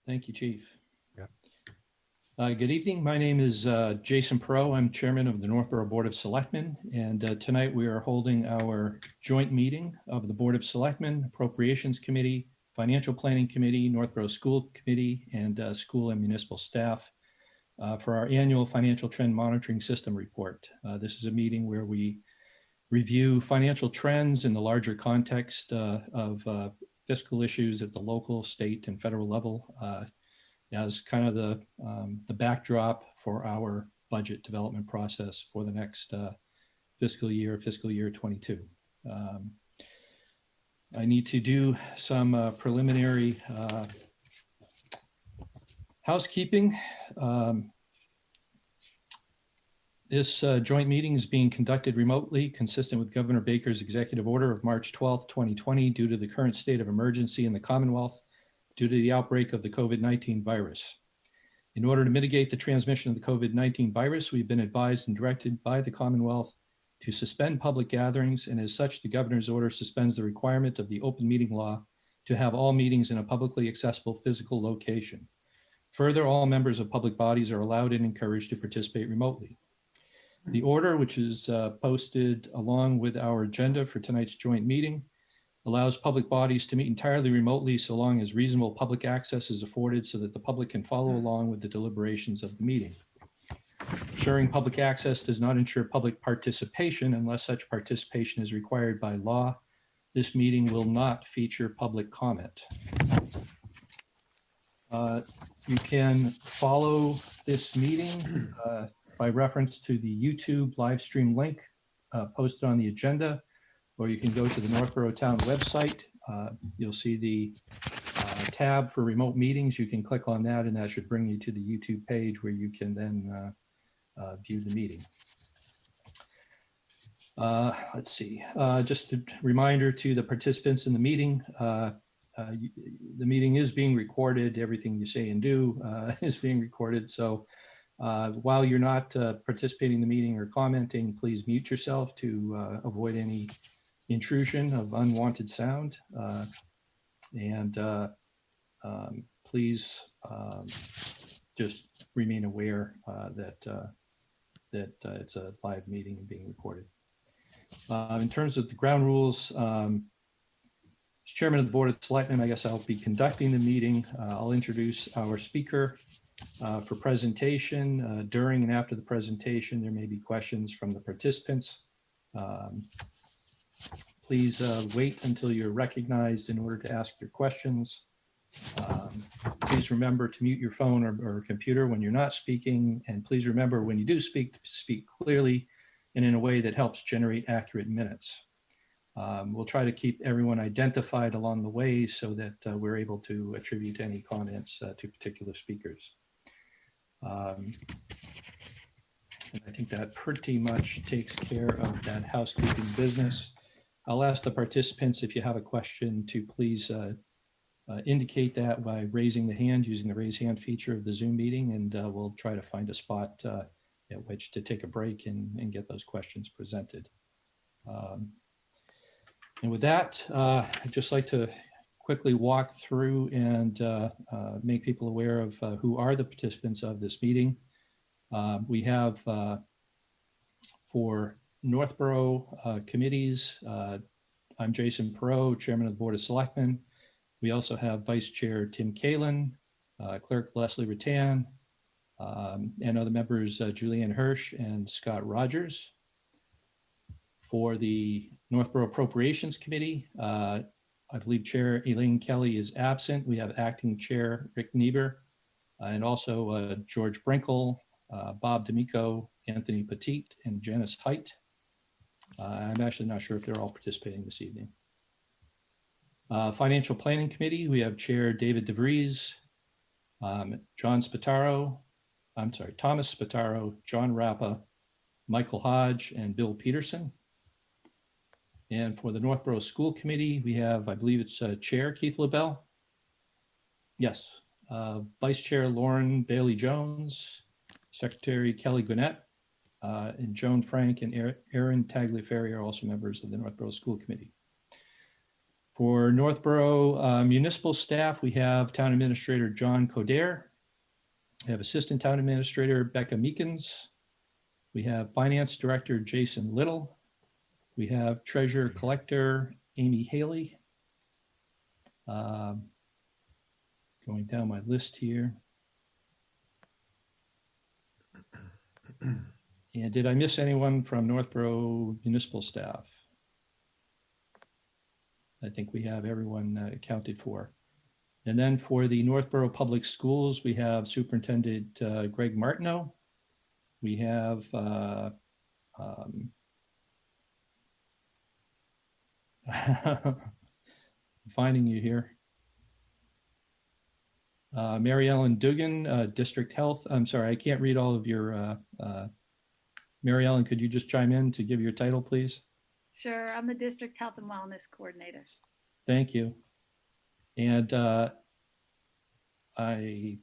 Thank you, Chief. Yeah. Good evening. My name is Jason Perot. I'm Chairman of the Northborough Board of Selectmen, and tonight we are holding our joint meeting of the Board of Selectmen, Appropriations Committee, Financial Planning Committee, Northborough School Committee, and School and Municipal Staff for our annual Financial Trend Monitoring System report. This is a meeting where we review financial trends in the larger context of fiscal issues at the local, state, and federal level as kind of the backdrop for our budget development process for the next fiscal year 22. I need to do some preliminary housekeeping. This joint meeting is being conducted remotely, consistent with Governor Baker's executive order of March 12th, 2020, due to the current state of emergency in the Commonwealth due to the outbreak of the COVID-19 virus. In order to mitigate the transmission of the COVID-19 virus, we've been advised and directed by the Commonwealth to suspend public gatherings, and as such, the governor's order suspends the requirement of the open meeting law to have all meetings in a publicly accessible physical location. Further, all members of public bodies are allowed and encouraged to participate remotely. The order, which is posted along with our agenda for tonight's joint meeting, allows public bodies to meet entirely remotely so long as reasonable public access is afforded so that the public can follow along with the deliberations of the meeting. Ensuring public access does not ensure public participation unless such participation is required by law. This meeting will not feature public comment. You can follow this meeting by reference to the YouTube live stream link posted on the agenda, or you can go to the Northborough Town website. You'll see the tab for remote meetings. You can click on that and that should bring you to the YouTube page where you can then view the meeting. Let's see, just a reminder to the participants in the meeting, the meeting is being recorded. Everything you say and do is being recorded. So while you're not participating in the meeting or commenting, please mute yourself to avoid any intrusion of unwanted sound. Please just remain aware that it's a live meeting and being recorded. In terms of the ground rules, as Chairman of the Board of Selectmen, I guess I'll be conducting the meeting. I'll introduce our speaker for presentation. During and after the presentation, there may be questions from the participants. Please wait until you're recognized in order to ask your questions. Please remember to mute your phone or computer when you're not speaking. And please remember when you do speak, to speak clearly and in a way that helps generate accurate minutes. We'll try to keep everyone identified along the way so that we're able to attribute any comments to particular speakers. And I think that pretty much takes care of that housekeeping business. I'll ask the participants if you have a question to please indicate that by raising the hand using the raise hand feature of the Zoom meeting, and we'll try to find a spot at which to take a break and get those questions presented. And with that, I'd just like to quickly walk through and make people aware of who are the participants of this meeting. We have for Northborough committees, I'm Jason Perot, Chairman of the Board of Selectmen. We also have Vice Chair Tim Kalin, Clerk Leslie Rattan, and other members Julianne Hirsch and Scott Rogers. For the Northborough Appropriations Committee, I believe Chair Elaine Kelly is absent. We have Acting Chair Rick Niebuhr, and also George Brinkle, Bob D'Amico, Anthony Petit, and Janice Height. I'm actually not sure if they're all participating this evening. Financial Planning Committee, we have Chair David DeVries, Thomas Spataro, John Rappa, Michael Hodge, and Bill Peterson. And for the Northborough School Committee, we have, I believe it's Chair Keith LaBelle. Yes. Vice Chair Lauren Bailey Jones, Secretary Kelly Gwinnett, and Joan Frank and Aaron Tagliaferri are also members of the Northborough School Committee. For Northborough municipal staff, we have Town Administrator John Coderre. We have Assistant Town Administrator Becca Meekins. We have Finance Director Jason Little. We have Treasurer Collector Amy Haley. Going down my list here. And did I miss anyone from Northborough municipal staff? I think we have everyone accounted for. And then for the Northborough Public Schools, we have Superintendent Greg Martineau. We have finding you here. Mary Ellen Dugan, District Health. I'm sorry, I can't read all of your, Mary Ellen, could you just chime in to give your title, please? Sure, I'm the District Health and Wellness Coordinator. Thank you. And I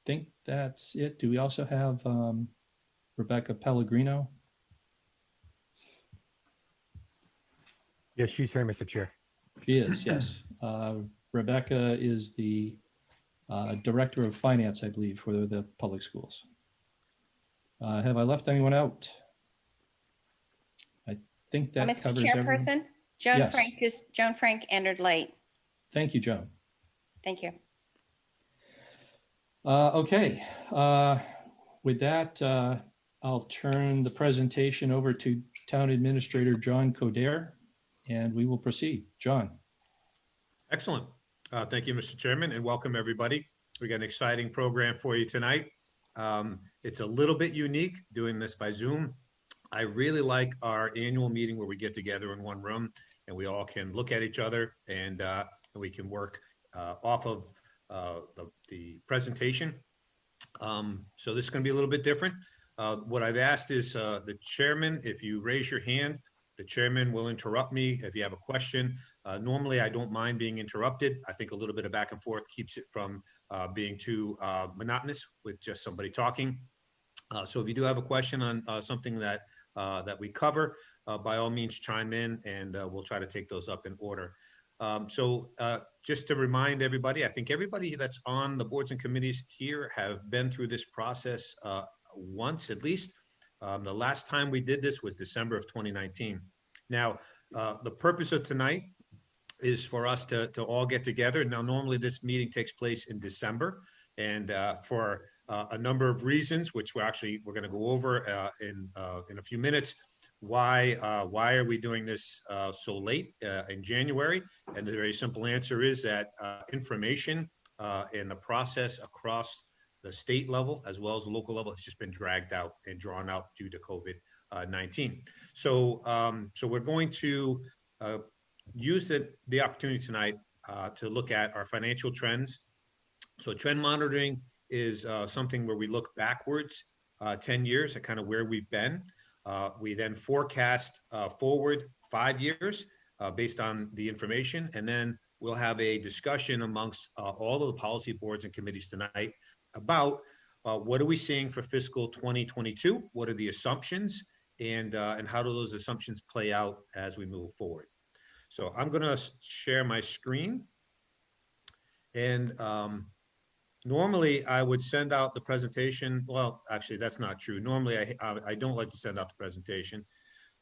think that's it. Do we also have Rebecca Pellegrino? Yes, she's here, Mr. Chair. She is, yes. Rebecca is the Director of Finance, I believe, for the public schools. Have I left anyone out? I think that Mr. covers everyone. Chairperson, Joan Frank entered late. Thank you, Joan. Thank you. Okay, with that, I'll turn the presentation over to Town Administrator John Coderre, and we will proceed. John. Excellent. Thank you, Mr. Chairman, and welcome everybody. We got an exciting program for you tonight. It's a little bit unique doing this by Zoom. I really like our annual meeting where we get together in one room and we all can look at each other and we can work off of the presentation. So this is going to be a little bit different. What I've asked is the chairman, if you raise your hand, the chairman will interrupt me if you have a question. Normally, I don't mind being interrupted. I think a little bit of back and forth keeps it from being too monotonous with just somebody talking. So if you do have a question on something that we cover, by all means chime in and we'll try to take those up in order. So just to remind everybody, I think everybody that's on the boards and committees here have been through this process once at least. The last time we did this was December of 2019. Now, the purpose of tonight is for us to all get together. Now, normally this meeting takes place in December, and for a number of reasons, which we're going to go over in a few minutes. Why are we doing this so late in January? And the very simple answer is that information and the process across the state level as well as the local level has just been dragged out and drawn out due to COVID-19. So we're going to use the opportunity tonight to look at our financial trends. So trend monitoring is something where we look backwards 10 years at kind of where we've been. We then forecast forward 5 years based on the information, and then we'll have a discussion amongst all of the policy boards and committees tonight about what are we seeing for fiscal 2022, what are the assumptions, and how do those assumptions play out as we move forward. So I'm going to share my screen, and normally I would send out the presentation. Well, actually that's not true. Normally I don't like to send out the presentation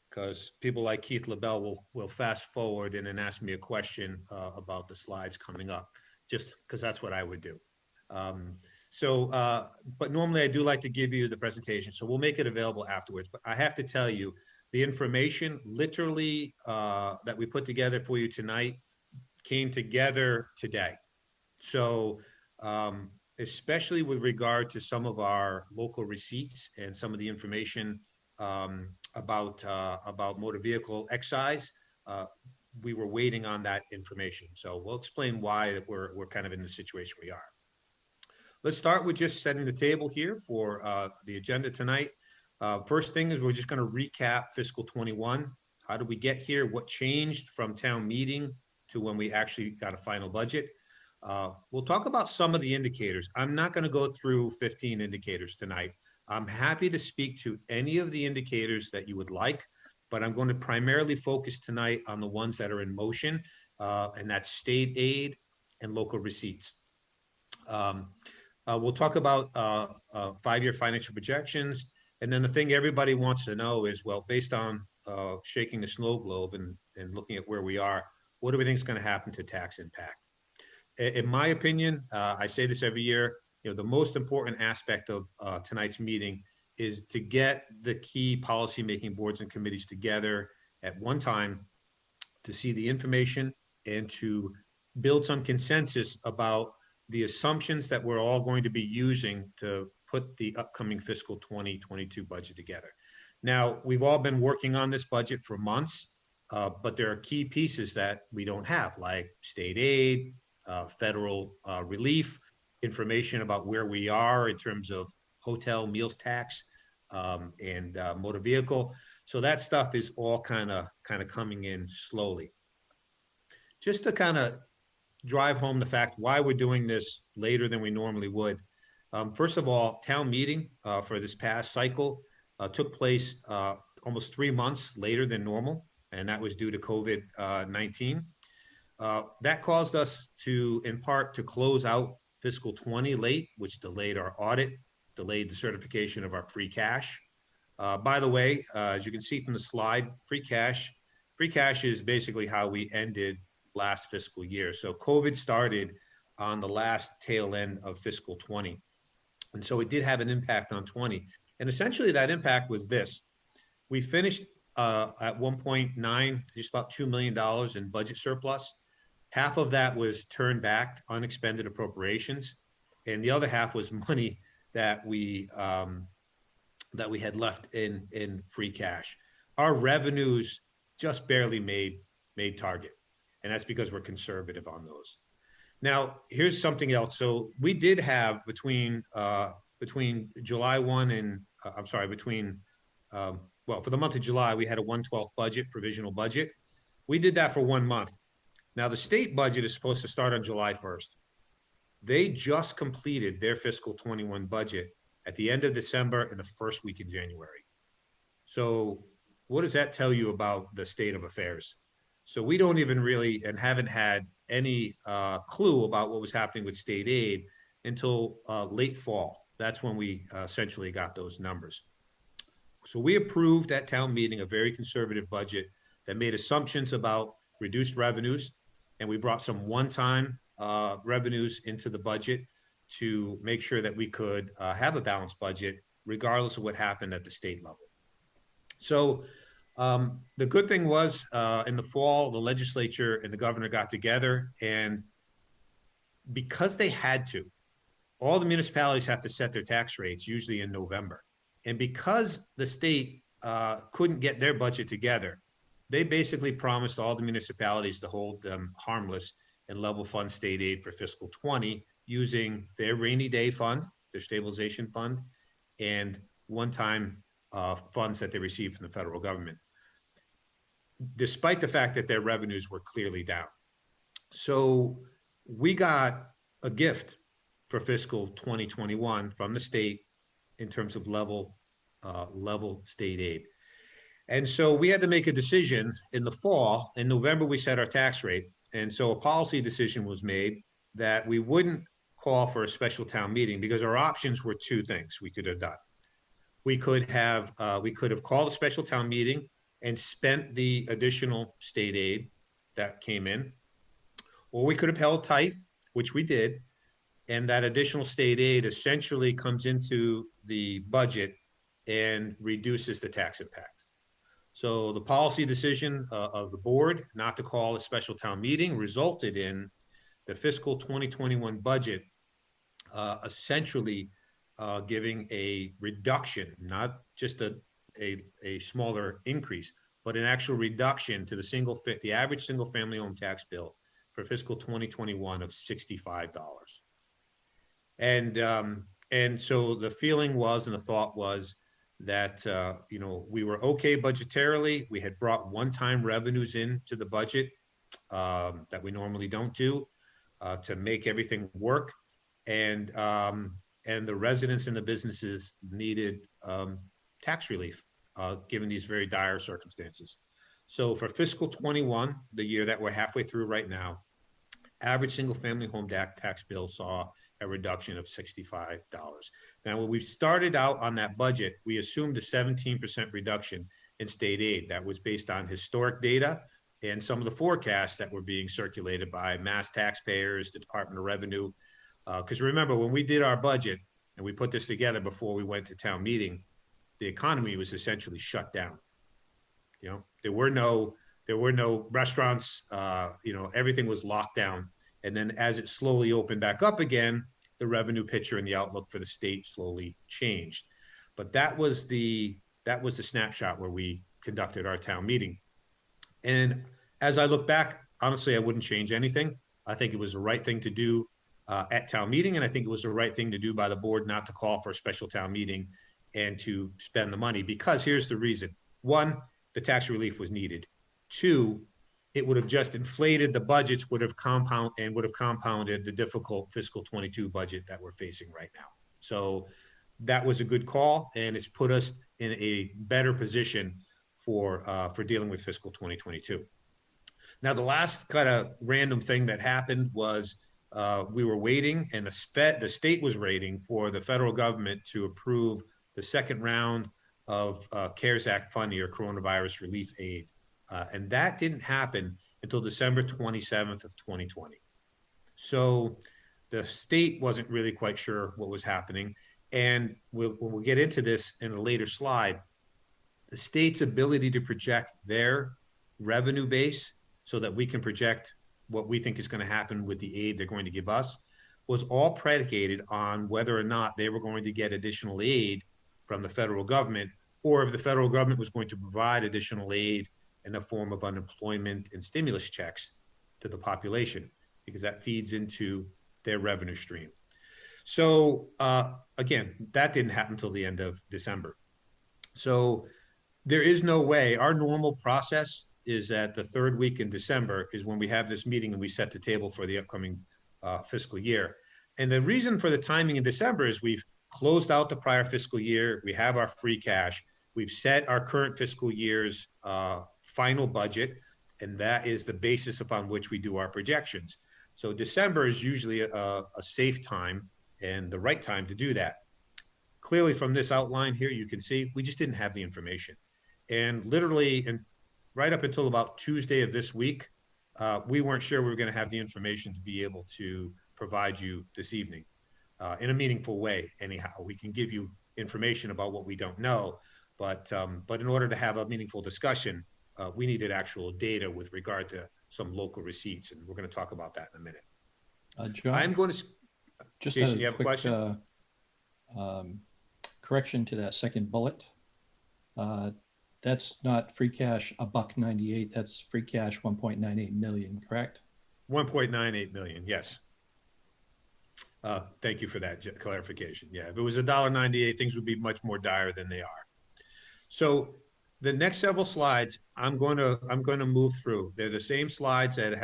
because people like Keith LaBelle will fast forward and then ask me a question about the slides coming up, just because that's what I would do. But normally I do like to give you the presentation, so we'll make it available afterwards. But I have to tell you, the information literally that we put together for you tonight came together today. So especially with regard to some of our local receipts and some of the information about motor vehicle excise, we were waiting on that information. So we'll explain why we're kind of in the situation we are. Let's start with just setting the table here for the agenda tonight. First thing is we're just going to recap fiscal 21. How did we get here? What changed from town meeting to when we actually got a final budget? We'll talk about some of the indicators. I'm not going to go through 15 indicators tonight. I'm happy to speak to any of the indicators that you would like. but I'm going to primarily focus tonight on the ones that are in motion, and that's state aid and local receipts. We'll talk about 5-year financial projections. And then the thing everybody wants to know is, well, based on shaking the snow globe and looking at where we are, what do we think is going to happen to tax impact? In my opinion, I say this every year, the most important aspect of tonight's meeting is to get the key policymaking boards and committees together at one time to see the information and to build some consensus about the assumptions that we're all going to be using to put the upcoming fiscal 2022 budget together. Now, we've all been working on this budget for months, but there are key pieces that we don't have, like state aid, federal relief, information about where we are in terms of hotel meals tax, and motor vehicle. So that stuff is all kind of coming in slowly. Just to kind of drive home the fact why we're doing this later than we normally would. First of all, town meeting for this past cycle took place almost 3 months later than normal, and that was due to COVID-19. That caused us to, in part, to close out fiscal 20 late, which delayed our audit, delayed the certification of our free cash. By the way, as you can see from the slide, free cash is basically how we ended last fiscal year. So COVID started on the last tail end of fiscal 20. And so it did have an impact on 20. And essentially that impact was this. We finished at 1.9, just about $2 million in budget surplus. Half of that was turned back, unexpended appropriations. And the other half was money that we had left in free cash. Our revenues just barely made target. And that's because we're conservative on those. Now, here's something else. So we did have between July 1 and, for the month of July, we had a 1/12 budget, provisional budget. We did that for 1 month. Now, the state budget is supposed to start on July 1st. They just completed their fiscal 21 budget at the end of December and the first week in January. So what does that tell you about the state of affairs? So we don't even really, and haven't had any clue about what was happening with state aid until late fall. That's when we essentially got those numbers. So we approved at town meeting a very conservative budget that made assumptions about reduced revenues, and we brought some one-time revenues into the budget to make sure that we could have a balanced budget regardless of what happened at the state level. So the good thing was in the fall, the legislature and the governor got together, and because they had to, all the municipalities have to set their tax rates usually in November. And because the state couldn't get their budget together, they basically promised all the municipalities to hold them harmless and level fund state aid for fiscal 20 using their rainy day fund, their stabilization fund, and one-time funds that they received from the federal government, despite the fact that their revenues were clearly down. So we got a gift for fiscal 2021 from the state in terms of level state aid. And so we had to make a decision in the fall. In November, we set our tax rate. And so a policy decision was made that we wouldn't call for a special town meeting because our options were two things we could have done. We could have called a special town meeting and spent the additional state aid that came in, or we could have held tight, which we did, and that additional state aid essentially comes into the budget and reduces the tax impact. So the policy decision of the board not to call a special town meeting resulted in the fiscal 2021 budget essentially giving a reduction, not just a smaller increase, but an actual reduction to the average single family home tax bill for fiscal 2021 of $65. And so the feeling was, and the thought was that, we were okay budgetarily. We had brought one-time revenues into the budget that we normally don't do to make everything work. And the residents and the businesses needed tax relief. given these very dire circumstances. So for fiscal 21, the year that we're halfway through right now, average single-family home tax bill saw a reduction of $65. Now, when we started out on that budget, we assumed a 17% reduction in state aid. That was based on historic data and some of the forecasts that were being circulated by mass taxpayers, the Department of Revenue. Because remember, when we did our budget and we put this together before we went to town meeting, the economy was essentially shut down. You know, there were no restaurants, everything was locked down. And then as it slowly opened back up again, the revenue picture and the outlook for the state slowly changed. But that was the snapshot where we conducted our town meeting. And as I look back, honestly, I wouldn't change anything. I think it was the right thing to do at town meeting. And I think it was the right thing to do by the board not to call for a special town meeting and to spend the money, because here's the reason. One, the tax relief was needed. Two, it would have just inflated the budgets, would have compounded the difficult fiscal 22 budget that we're facing right now. So that was a good call, and it's put us in a better position for dealing with fiscal 2022. Now, the last kind of random thing that happened was we were waiting, and the state was waiting for the federal government to approve the second round of CARES Act funding or coronavirus relief aid. And that didn't happen until December 27th of 2020. So the state wasn't really quite sure what was happening. And we'll get into this in a later slide. The state's ability to project their revenue base so that we can project what we think is going to happen with the aid they're going to give us was all predicated on whether or not they were going to get additional aid from the federal government, or if the federal government was going to provide additional aid in the form of unemployment and stimulus checks to the population, because that feeds into their revenue stream. So again, that didn't happen until the end of December. So there is no way. Our normal process is that the third week in December is when we have this meeting and we set the table for the upcoming fiscal year. And the reason for the timing in December is we've closed out the prior fiscal year. We have our free cash. We've set our current fiscal year's final budget, and that is the basis upon which we do our projections. So December is usually a safe time and the right time to do that. Clearly from this outline here, you can see we just didn't have the information. And literally, and right up until about Tuesday of this week, we weren't sure we were going to have the information to be able to provide you this evening in a meaningful way. Anyhow, we can give you information about what we don't know, but in order to have a meaningful discussion, we needed actual data with regard to some local receipts, and we're going to talk about that in a minute. John, I'm going to just Jason, a you have a quick question? Correction to that second bullet. That's not free cash $1.98. That's free cash 1.98 million, correct? 1.98 million, yes. Thank you for that clarification. Yeah, if it was $1.98, things would be much more dire than they are. So the next several slides, I'm going to move through. They're the same slides that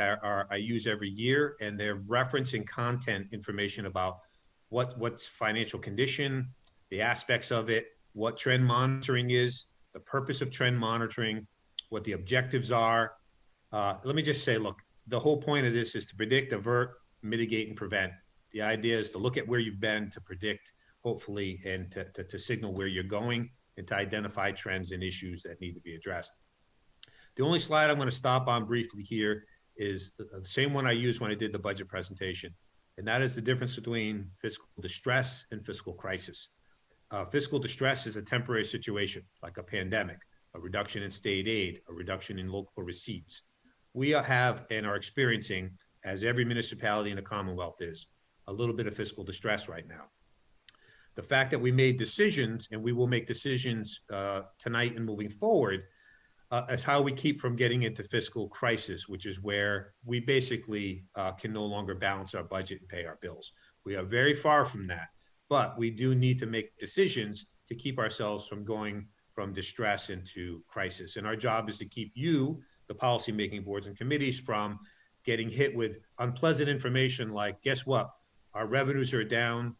I use every year, and they're referencing content information about what's financial condition, the aspects of it, what trend monitoring is, the purpose of trend monitoring, what the objectives are. Let me just say, look, the whole point of this is to predict, avert, mitigate, and prevent. The idea is to look at where you've been, to predict, hopefully, and to signal where you're going, and to identify trends and issues that need to be addressed. The only slide I'm going to stop on briefly here is the same one I used when I did the budget presentation, and that is the difference between fiscal distress and fiscal crisis. Fiscal distress is a temporary situation, like a pandemic, a reduction in state aid, a reduction in local receipts. We have and are experiencing, as every municipality in the Commonwealth is, a little bit of fiscal distress right now. The fact that we made decisions, and we will make decisions tonight and moving forward, is how we keep from getting into fiscal crisis, which is where we basically can no longer balance our budget and pay our bills. We are very far from that, but we do need to make decisions to keep ourselves from going from distress into crisis. And our job is to keep you, the policymaking boards and committees, from getting hit with unpleasant information like, guess what? Our revenues are down,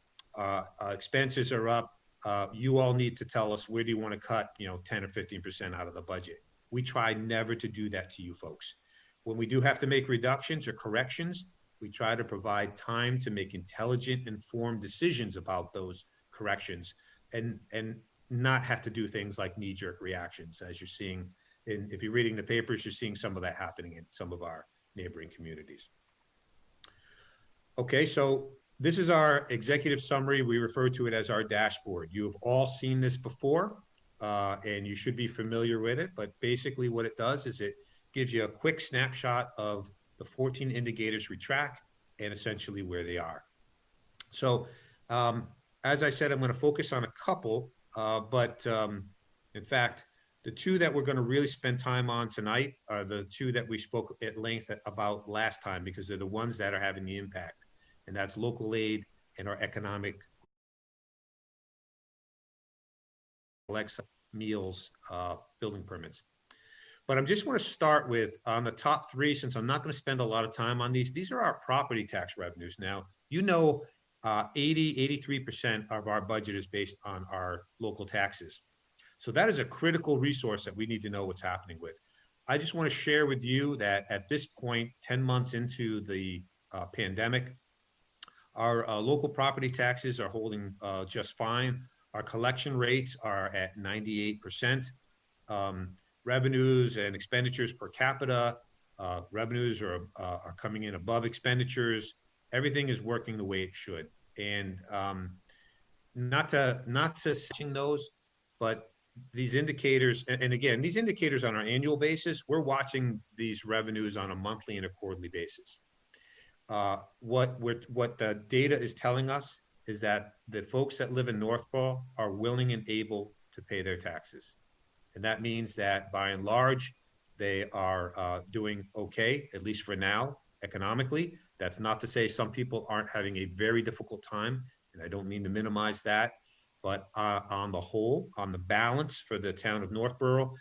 expenses are up, you all need to tell us where do you want to cut, 10 or 15% out of the budget. We try never to do that to you folks. When we do have to make reductions or corrections, we try to provide time to make intelligent, informed decisions about those corrections and not have to do things like knee-jerk reactions, as you're seeing. If you're reading the papers, you're seeing some of that happening in some of our neighboring communities. Okay, so this is our executive summary. We refer to it as our dashboard. You have all seen this before, and you should be familiar with it. But basically what it does is it gives you a quick snapshot of the 14 indicators we track and essentially where they are. So as I said, I'm going to focus on a couple, but in fact, the two that we're going to really spend time on tonight are the two that we spoke at length about last time, because they're the ones that are having the impact, and that's local aid and our economic Alexa meals, building permits. But I just want to start with on the top three, since I'm not going to spend a lot of time on these. These are our property tax revenues. Now, 83% of our budget is based on our local taxes. So that is a critical resource that we need to know what's happening with. I just want to share with you that at this point, 10 months into the pandemic, our local property taxes are holding just fine. Our collection rates are at 98%. Revenues and expenditures per capita, revenues are coming in above expenditures. Everything is working the way it should. And not to sing those, but these indicators, and again, these indicators on an annual basis, we're watching these revenues on a monthly and a quarterly basis. What the data is telling us is that the folks that live in Northborough are willing and able to pay their taxes. And that means that by and large, they are doing okay, at least for now, economically. That's not to say some people aren't having a very difficult time, and I don't mean to minimize that. But on the whole, on the balance for the town of Northborough,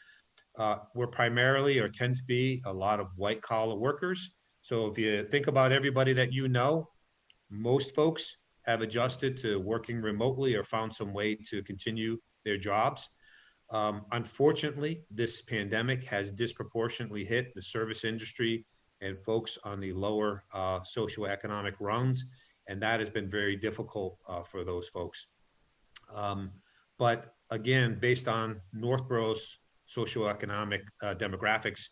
we're primarily or tend to be a lot of white collar workers. So if you think about everybody that you know, most folks have adjusted to working remotely or found some way to continue their jobs. Unfortunately, this pandemic has disproportionately hit the service industry and folks on the lower socioeconomic rungs, and that has been very difficult for those folks. But again, based on Northborough's socioeconomic demographics,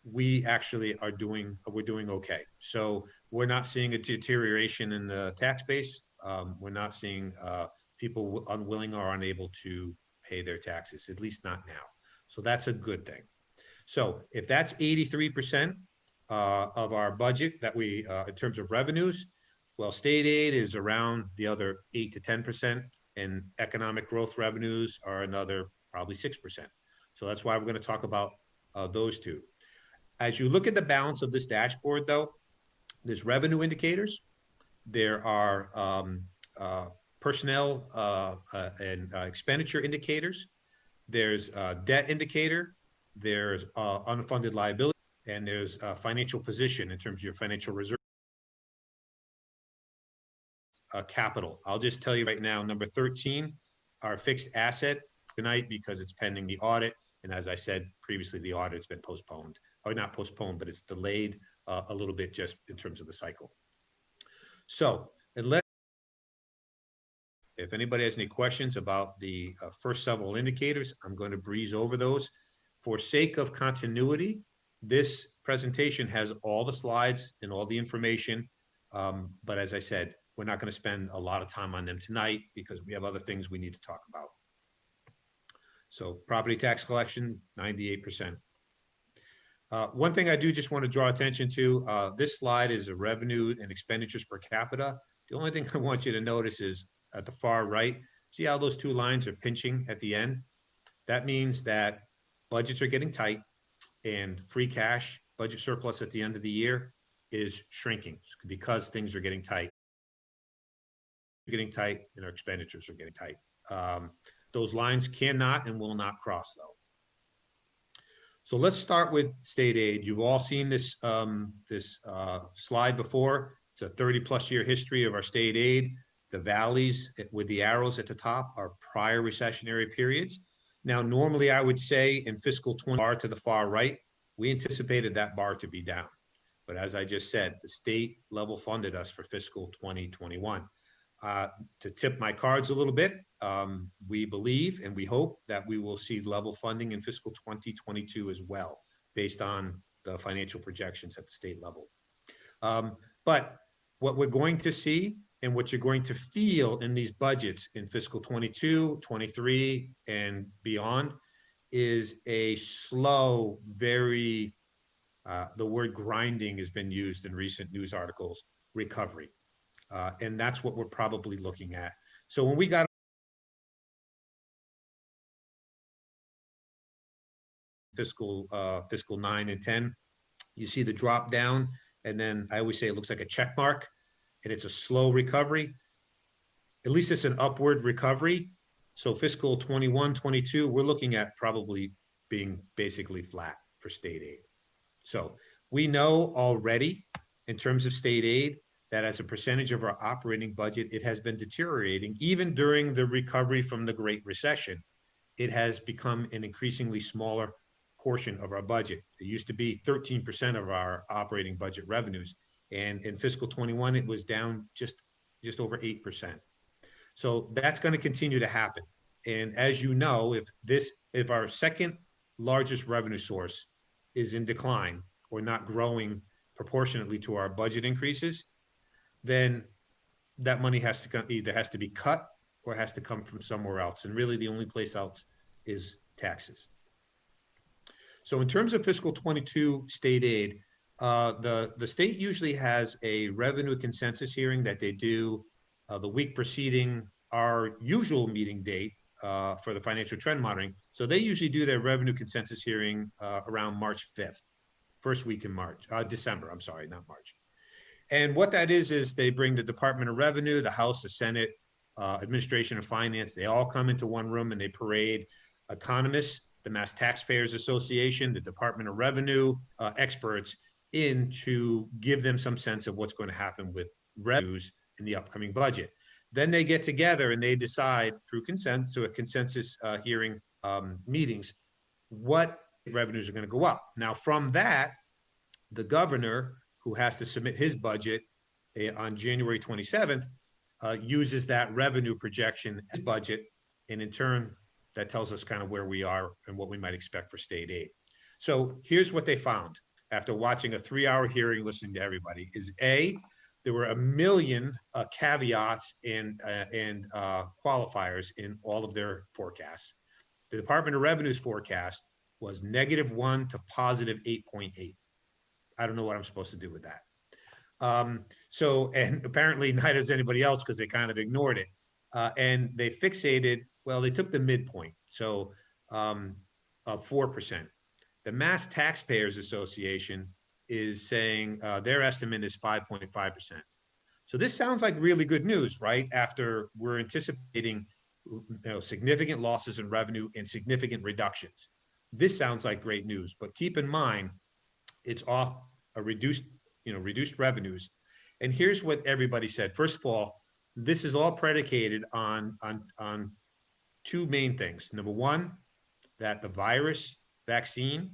we actually we're doing okay. So we're not seeing a deterioration in the tax base. We're not seeing people unwilling or unable to pay their taxes, at least not now. So that's a good thing. So if that's 83% of our budget that we, in terms of revenues, well, state aid is around the other 8 to 10%, and economic growth revenues are another probably 6%. So that's why we're going to talk about those two. As you look at the balance of this dashboard, though, there's revenue indicators. There are personnel and expenditure indicators. There's debt indicator. There's unfunded liability, and there's financial position in terms of your financial reserve. Capital. I'll just tell you right now, number 13, our fixed asset tonight, because it's pending the audit. And as I said previously, the audit's been postponed, or not postponed, but it's delayed a little bit just in terms of the cycle. So if anybody has any questions about the first several indicators, I'm going to breeze over those. For sake of continuity, this presentation has all the slides and all the information. But as I said, we're not going to spend a lot of time on them tonight because we have other things we need to talk about. So property tax collection, 98%. One thing I do just want to draw attention to, this slide is a revenue and expenditures per capita. The only thing I want you to notice is at the far right, see how those two lines are pinching at the end? That means that budgets are getting tight and free cash, budget surplus at the end of the year is shrinking because things are getting tight. And our expenditures are getting tight. Those lines cannot and will not cross though. So let's start with state aid. You've all seen this, slide before. It's a 30+ year history of our state aid. The valleys with the arrows at the top are prior recessionary periods. Now, normally I would say in fiscal 20 bar to the far right, we anticipated that bar to be down. But as I just said, the state level funded us for fiscal 2021. To tip my cards a little bit, we believe and we hope that we will see level funding in fiscal 2022 as well, based on the financial projections at the state level. But what we're going to see and what you're going to feel in these budgets in fiscal 22, 23, and beyond is a slow, very, the word grinding has been used in recent news articles, recovery. And that's what we're probably looking at. So when we got fiscal 9 and 10, you see the drop down, and then I always say it looks like a check mark, and it's a slow recovery. At least it's an upward recovery. So fiscal 21, 22, we're looking at probably being basically flat for state aid. So we know already in terms of state aid that as a percentage of our operating budget, it has been deteriorating. Even during the recovery from the Great Recession, it has become an increasingly smaller portion of our budget. It used to be 13% of our operating budget revenues. And in fiscal 21, it was down just over 8%. So that's going to continue to happen. And as you know, if our second largest revenue source is in decline or not growing proportionately to our budget increases, then that money has to come, either has to be cut or has to come from somewhere else. And really the only place else is taxes. So in terms of fiscal 22 state aid, the state usually has a revenue consensus hearing that they do the week preceding our usual meeting date for the financial trend monitoring. So they usually do their revenue consensus hearing around March 5th, first week in December, I'm sorry, not March. And what that is they bring the Department of Revenue, the House, the Senate, Administration of Finance, they all come into one room and they parade economists, the Mass Taxpayers Association, the Department of Revenue experts in to give them some sense of what's going to happen with revenues in the upcoming budget. Then they get together and they decide through a consensus hearing meetings what revenues are going to go up. Now from that, the governor, who has to submit his budget on January 27th, uses that revenue projection as budget, and in turn, that tells us kind of where we are and what we might expect for state aid. So here's what they found after watching a 3-hour hearing, listening to everybody, is there were 1 million caveats and qualifiers in all of their forecasts. The Department of Revenue's forecast was -1 to +8.8. I don't know what I'm supposed to do with that. And apparently neither does anybody else because they kind of ignored it. And they fixated, well, they took the midpoint, so of 4%. The Mass Taxpayers Association is saying their estimate is 5.5%. So this sounds like really good news, right? After we're anticipating significant losses in revenue and significant reductions. This sounds like great news, but keep in mind, it's off a reduced revenues. And here's what everybody said. First of all, this is all predicated on 2 main things. Number one, that the virus vaccine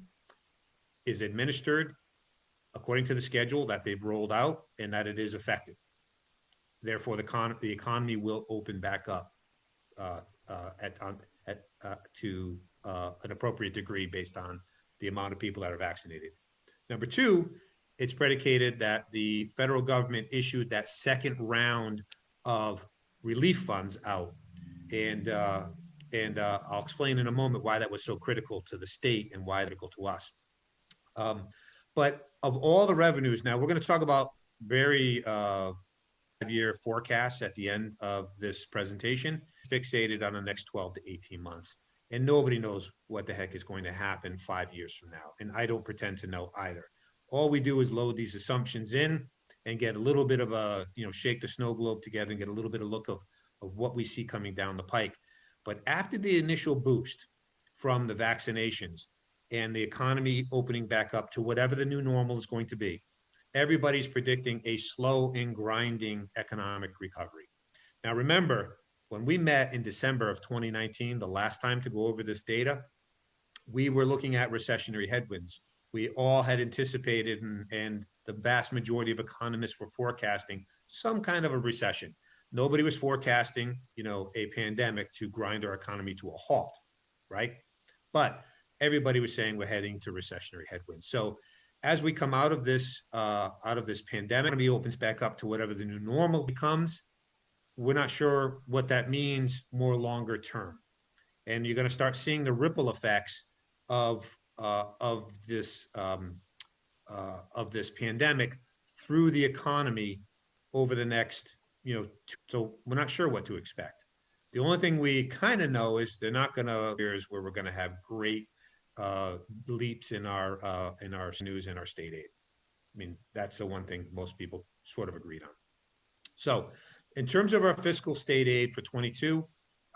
is administered according to the schedule that they've rolled out and that it is effective. Therefore, the economy will open back up to an appropriate degree based on the amount of people that are vaccinated. Number two, it's predicated that the federal government issued that second round of relief funds out. And I'll explain in a moment why that was so critical to the state and why critical to us. But of all the revenues, now we're going to talk about very year forecasts at the end of this presentation, fixated on the next 12 to 18 months. And nobody knows what the heck is going to happen 5 years from now. And I don't pretend to know either. All we do is load these assumptions in and get a little bit of a, shake the snow globe together and get a little bit of look of what we see coming down the pike. But after the initial boost from the vaccinations and the economy opening back up to whatever the new normal is going to be, everybody's predicting a slow and grinding economic recovery. Now, remember, when we met in December of 2019, the last time to go over this data, we were looking at recessionary headwinds. We all had anticipated, and the vast majority of economists were forecasting some kind of a recession. Nobody was forecasting, a pandemic to grind our economy to a halt, right? But everybody was saying we're heading to recessionary headwinds. So as we come out of this pandemic, economy opens back up to whatever the new normal becomes. We're not sure what that means more longer term. And you're going to start seeing the ripple effects of this pandemic through the economy over the next, so we're not sure what to expect. The only thing we kind of know is they're not going to years where we're going to have great leaps in our news and our state aid. I mean, that's the one thing most people sort of agreed on. So in terms of our fiscal state aid for 22,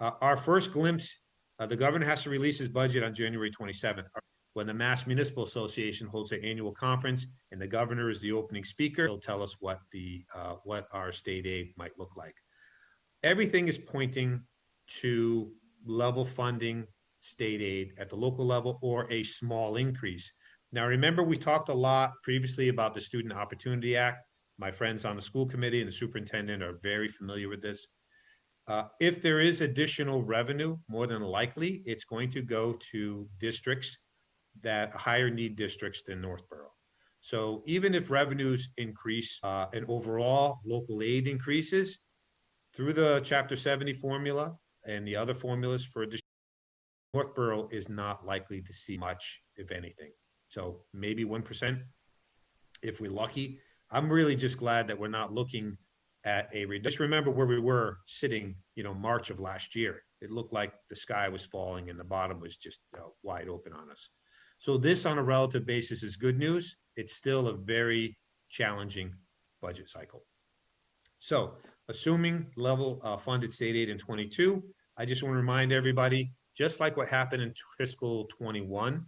our first glimpse, the governor has to release his budget on January 27th, when the Mass Municipal Association holds their annual conference, and the governor is the opening speaker. He'll tell us what our state aid might look like. Everything is pointing to level funding state aid at the local level or a small increase. Now, remember, we talked a lot previously about the Student Opportunity Act. My friends on the school committee and the superintendent are very familiar with this. If there is additional revenue, more than likely, it's going to go to districts that higher need districts than Northborough. So even if revenues increase and overall local aid increases through the Chapter 70 formula and the other formulas for a district, Northborough is not likely to see much, if anything. So maybe 1% if we're lucky. I'm really just glad that we're not looking at a reduction. Just remember where we were sitting, March of last year. It looked like the sky was falling and the bottom was just wide open on us. So this on a relative basis is good news. It's still a very challenging budget cycle. So assuming level funded state aid in 22, I just want to remind everybody, just like what happened in fiscal 21,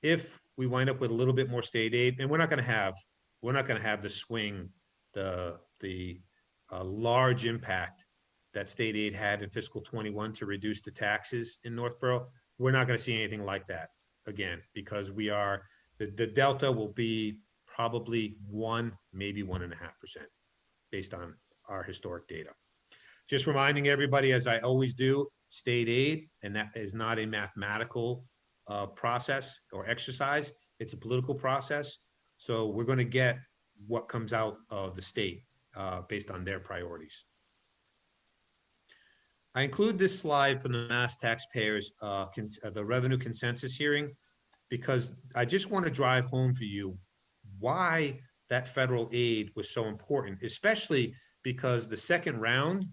if we wind up with a little bit more state aid, and we're not going to have the swing, the large impact that state aid had in fiscal 21 to reduce the taxes in Northborough. We're not going to see anything like that again, because the delta will be probably 1, maybe 1.5% based on our historic data. Just reminding everybody, as I always do, state aid, and that is not a mathematical process or exercise, it's a political process. So we're going to get what comes out of the state based on their priorities. I include this slide from the Mass Taxpayers, the revenue consensus hearing, because I just want to drive home for you why that federal aid was so important, especially because the second round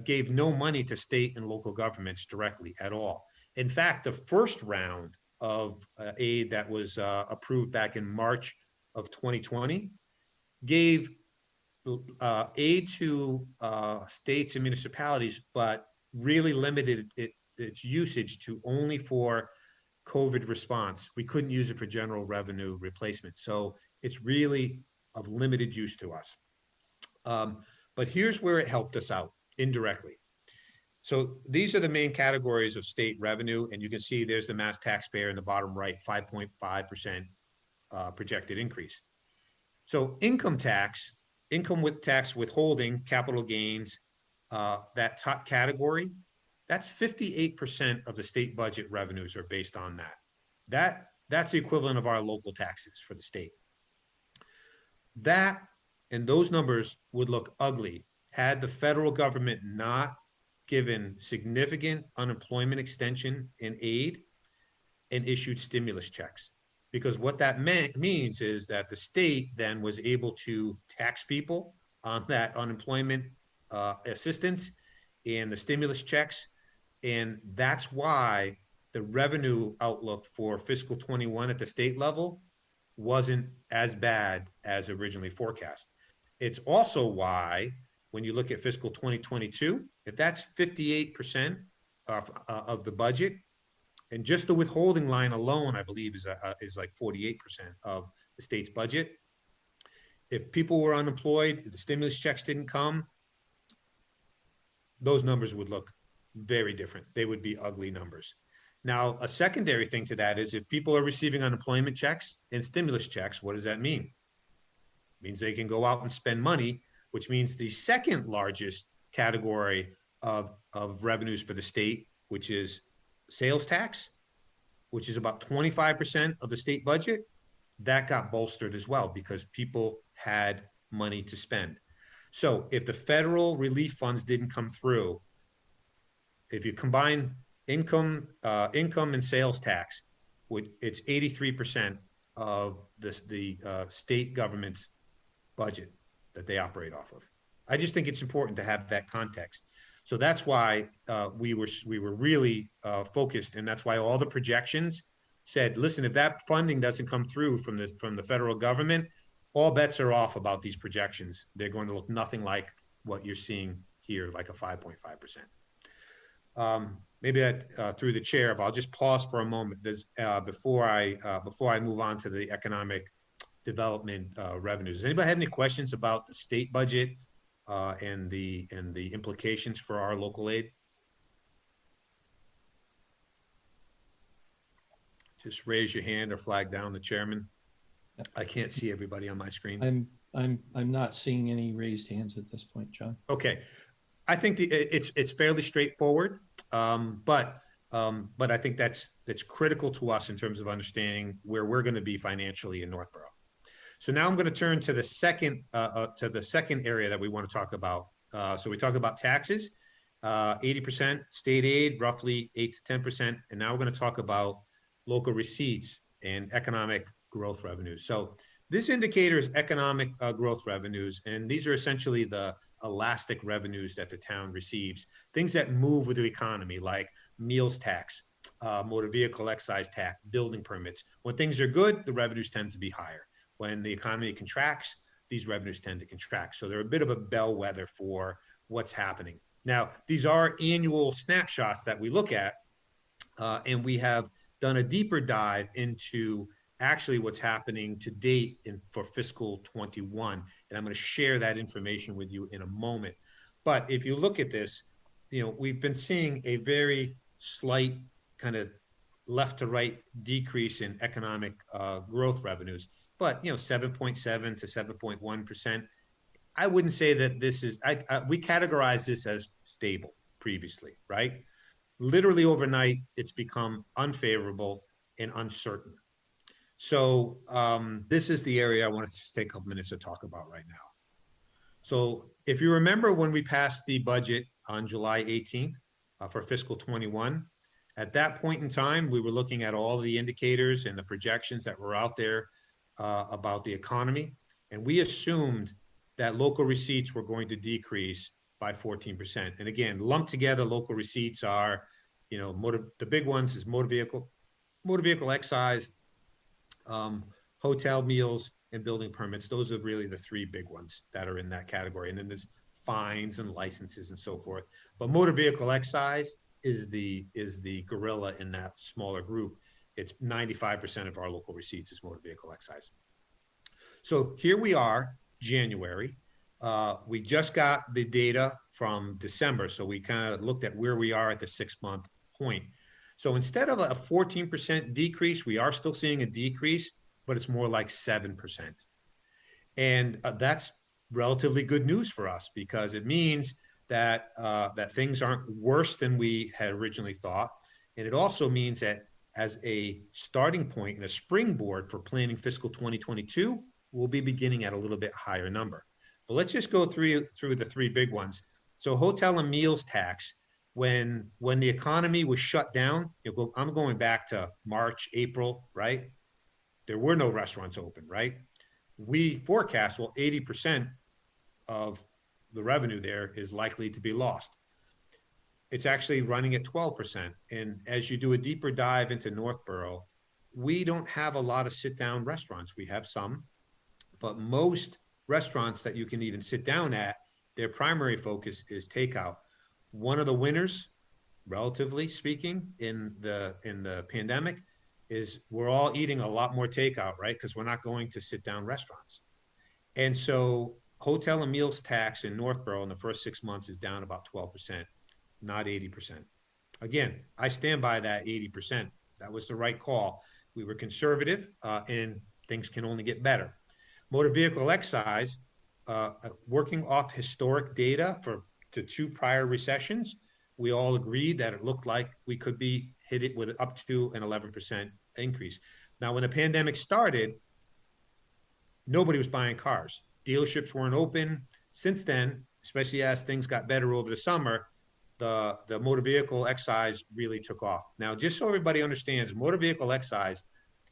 gave no money to state and local governments directly at all. In fact, the first round of aid that was approved back in March of 2020 gave aid to states and municipalities, but really limited its usage to only for COVID response. We couldn't use it for general revenue replacement. So it's really of limited use to us. But here's where it helped us out indirectly. So these are the main categories of state revenue. And you can see there's the mass taxpayer in the bottom right, 5.5% projected increase. So income with tax withholding, capital gains, that top category, that's 58% of the state budget revenues are based on that. That's the equivalent of our local taxes for the state. That and those numbers would look ugly had the federal government not given significant unemployment extension and aid and issued stimulus checks. Because what that means is that the state then was able to tax people on that unemployment assistance and the stimulus checks. And that's why the revenue outlook for fiscal 21 at the state level wasn't as bad as originally forecast. It's also why, when you look at fiscal 2022, if that's 58% of the budget, and just the withholding line alone, I believe, is like 48% of the state's budget. If people were unemployed, if the stimulus checks didn't come, those numbers would look very different. They would be ugly numbers. Now, a secondary thing to that is if people are receiving unemployment checks and stimulus checks, what does that mean? It means they can go out and spend money, which means the second largest category of revenues for the state, which is sales tax, which is about 25% of the state budget, that got bolstered as well because people had money to spend. So if the federal relief funds didn't come through, if you combine income and sales tax, it's 83% of the state government's budget that they operate off of. I just think it's important to have that context. So that's why we were really focused, and that's why all the projections said, listen, if that funding doesn't come through from the federal government, all bets are off about these projections. They're going to look nothing like what you're seeing here, like a 5.5%. Maybe that through the chair, but I'll just pause for a moment. Before I move on to the economic development revenues. Does anybody have any questions about the state budget and the implications for our local aid? Just raise your hand or flag down the chairman. I can't see everybody on my screen. I'm not seeing any raised hands at this point, John. Okay, I think it's fairly straightforward, but I think that's critical to us in terms of understanding where we're going to be financially in Northborough. So now I'm going to turn to the second area that we want to talk about. So we talked about taxes, 80% state aid, roughly 8 to 10%, and now we're going to talk about local receipts and economic growth revenues. So this indicator is economic growth revenues, and these are essentially the elastic revenues that the town receives, things that move with the economy, like meals tax, motor vehicle excise tax, building permits. When things are good, the revenues tend to be higher. When the economy contracts, these revenues tend to contract. So they're a bit of a bellwether for what's happening. Now, these are annual snapshots that we look at, and we have done a deeper dive into actually what's happening to date for fiscal 21. And I'm going to share that information with you in a moment. But if you look at this, we've been seeing a very slight kind of left to right decrease in economic growth revenues, but 7.7 to 7.1%. I wouldn't say that this is, we categorize this as stable previously, right? Literally overnight, it's become unfavorable and uncertain. So this is the area I want to just take a couple minutes to talk about right now. So if you remember when we passed the budget on July 18th for fiscal 21, at that point in time, we were looking at all the indicators and the projections that were out there about the economy. And we assumed that local receipts were going to decrease by 14%. And again, lumped together, local receipts are, the big ones is motor vehicle excise, hotel meals, and building permits. Those are really the three big ones that are in that category. And then there's fines and licenses and so forth. But motor vehicle excise is the gorilla in that smaller group. It's 95% of our local receipts is motor vehicle excise. So here we are, January. We just got the data from December. So we kind of looked at where we are at the 6-month point. So instead of a 14% decrease, we are still seeing a decrease, but it's more like 7%. And that's relatively good news for us because it means that that things aren't worse than we had originally thought. And it also means that as a starting point and a springboard for planning fiscal 2022, we'll be beginning at a little bit higher number. But let's just go through the three big ones. So hotel and meals tax, when the economy was shut down, I'm going back to March, April, right? There were no restaurants open, right? We forecast, 80% of the revenue there is likely to be lost. It's actually running at 12%. And as you do a deeper dive into Northborough, we don't have a lot of sit-down restaurants. We have some, but most restaurants that you can even sit down at, their primary focus is takeout. One of the winners, relatively speaking, in the pandemic is we're all eating a lot more takeout, right? Because we're not going to sit down restaurants. And so hotel and meals tax in Northborough in the first 6 months is down about 12%, not 80%. Again, I stand by that 80%. That was the right call. We were conservative, and things can only get better. Motor vehicle excise, working off historic data to 2 prior recessions, we all agreed that it looked like we could be hit it with up to an 11% increase. Now, when the pandemic started, nobody was buying cars. Dealerships weren't open. Since then, especially as things got better over the summer, the motor vehicle excise really took off. Now, just so everybody understands, motor vehicle excise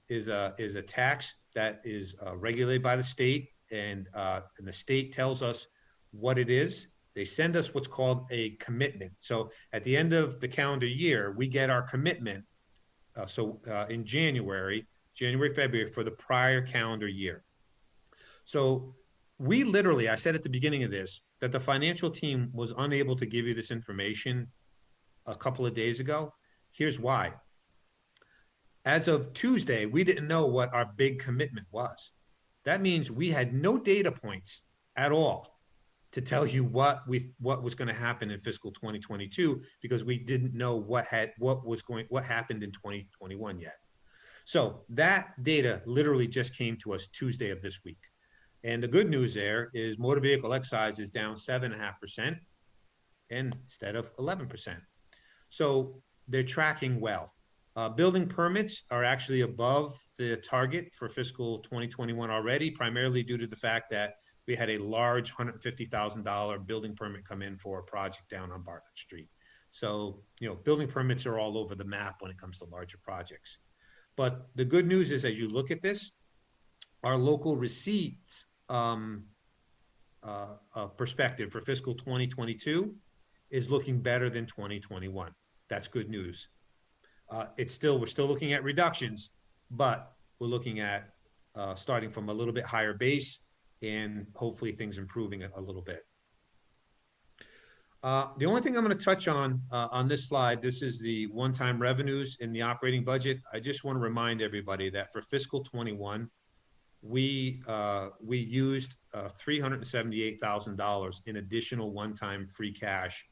is a tax that is regulated by the state, and the state tells us what it is. They send us what's called a commitment. So at the end of the calendar year, we get our commitment. In January, February for the prior calendar year. So we literally, I said at the beginning of this, that the financial team was unable to give you this information a couple of days ago. Here's why. As of Tuesday, we didn't know what our big commitment was. That means we had no data points at all to tell you what was going to happen in fiscal 2022, because we didn't know what happened in 2021 yet. So that data literally just came to us Tuesday of this week. And the good news there is motor vehicle excise is down 7.5% instead of 11%. So they're tracking well. Building permits are actually above the target for fiscal 2021 already, primarily due to the fact that we had a large $150,000 building permit come in for a project down on Bartlett Street. So, building permits are all over the map when it comes to larger projects. But the good news is, as you look at this, our local receipts perspective for fiscal 2022 is looking better than 2021. That's good news. We're still looking at reductions, but we're looking at starting from a little bit higher base and hopefully things improving a little bit. The only thing I'm going to touch on this slide, this is the one-time revenues in the operating budget. I just want to remind everybody that for fiscal 21, we used $378,000 in additional one-time free cash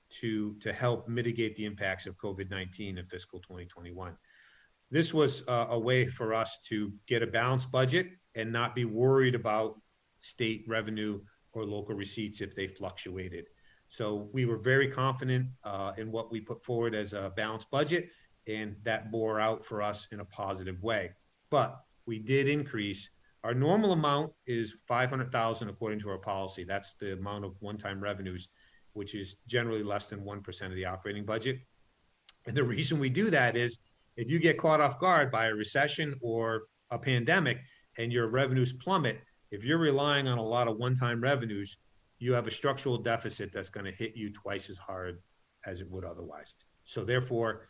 to help mitigate the impacts of COVID-19 in fiscal 2021. This was a way for us to get a balanced budget and not be worried about state revenue or local receipts if they fluctuated. So we were very confident in what we put forward as a balanced budget, and that bore out for us in a positive way. But we did increase. Our normal amount is $500,000 according to our policy. That's the amount of one-time revenues, which is generally less than 1% of the operating budget. And the reason we do that is if you get caught off guard by a recession or a pandemic and your revenues plummet, if you're relying on a lot of one-time revenues, you have a structural deficit that's going to hit you twice as hard as it would otherwise. So therefore,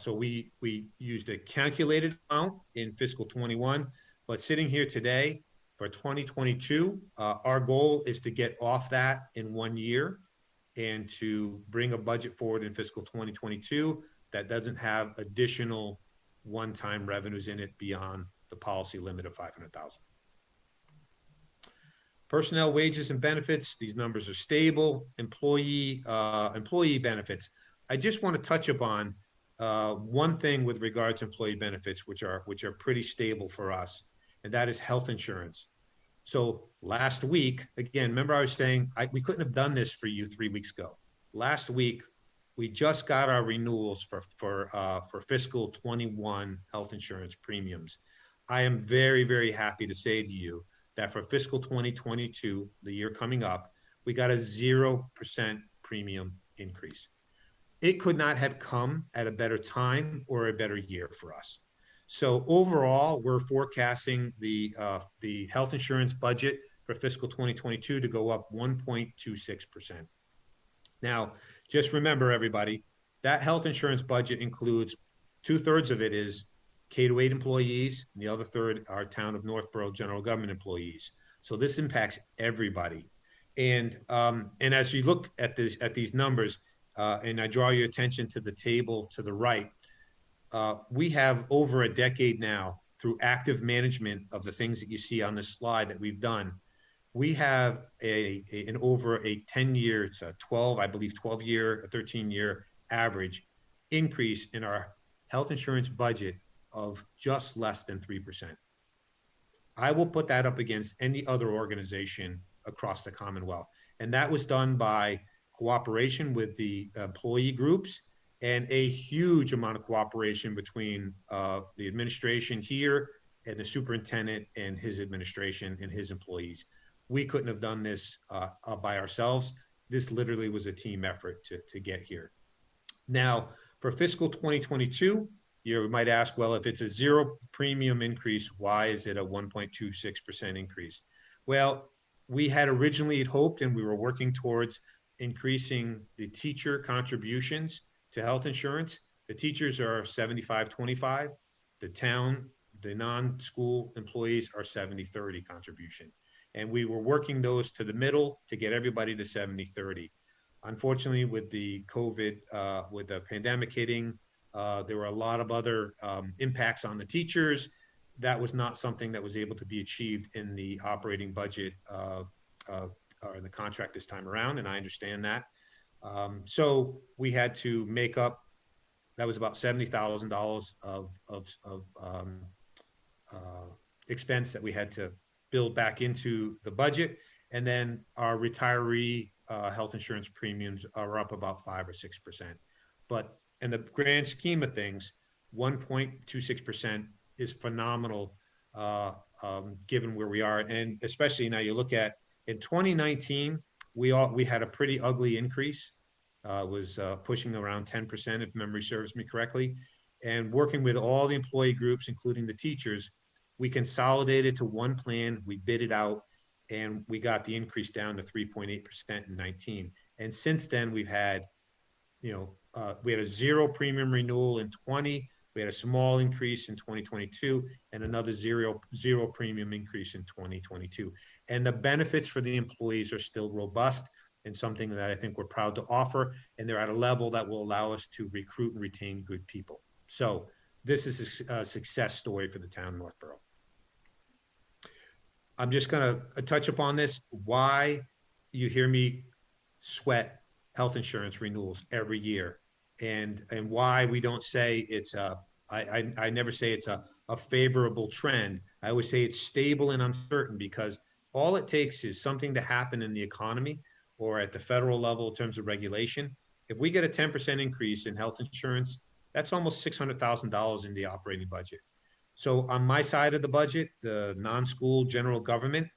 we used a calculated amount in fiscal 21, but sitting here today for 2022, our goal is to get off that in 1 year and to bring a budget forward in fiscal 2022 that doesn't have additional one-time revenues in it beyond the policy limit of $500,000. Personnel wages and benefits, these numbers are stable. Employee benefits. I just want to touch upon one thing with regard to employee benefits, which are pretty stable for us, and that is health insurance. So last week, again, remember I was saying we couldn't have done this for you 3 weeks ago. Last week, we just got our renewals for fiscal 21 health insurance premiums. I am very, very happy to say to you that for fiscal 2022, the year coming up, we got a 0% premium increase. It could not have come at a better time or a better year for us. So overall, we're forecasting the health insurance budget for fiscal 2022 to go up 1.26%. Now, just remember, everybody, that health insurance budget includes 2/3 of it is K-8 employees, and the other third are town of Northborough general government employees. So this impacts everybody. And as you look at these numbers, and I draw your attention to the table to the right, we have over a decade now, through active management of the things that you see on this slide that we've done, we have an over a 10-year, it's a 12, I believe 12-year, 13-year average increase in our health insurance budget of just less than 3%. I will put that up against any other organization across the Commonwealth. And that was done by cooperation with the employee groups and a huge amount of cooperation between the administration here and the superintendent and his administration and his employees. We couldn't have done this by ourselves. This literally was a team effort to get here. Now, for fiscal 2022, you might ask, well, if it's a zero premium increase, why is it a 1.26% increase? Well, we had originally hoped, and we were working towards increasing the teacher contributions to health insurance. The teachers are 75-25. The town, the non-school employees are 70-30 contribution. And we were working those to the middle to get everybody to 70-30. Unfortunately, with the COVID, with the pandemic hitting, there were a lot of other impacts on the teachers. That was not something that was able to be achieved in the operating budget or the contract this time around, and I understand that. So we had to make up, that was about $70,000 of expense that we had to build back into the budget. And then our retiree health insurance premiums are up about 5 or 6%. But in the grand scheme of things, 1.26% is phenomenal given where we are. And especially now you look at, in 2019, we had a pretty ugly increase. Was pushing around 10%, if memory serves me correctly. And working with all the employee groups, including the teachers, we consolidated to one plan, we bid it out, and we got the increase down to 3.8% in 19. And since then, we've had, we had a zero premium renewal in 20, we had a small increase in 2022, and another zero premium increase in 2022. And the benefits for the employees are still robust and something that I think we're proud to offer, and they're at a level that will allow us to recruit and retain good people. So this is a success story for the town of Northborough. I'm just going to touch upon this, why you hear me sweat health insurance renewals every year, and why we don't say it's I never say it's a favorable trend. I always say it's stable and uncertain, because all it takes is something to happen in the economy or at the federal level in terms of regulation. If we get a 10% increase in health insurance, that's almost $600,000 in the operating budget. So on my side of the budget, the non-school general government,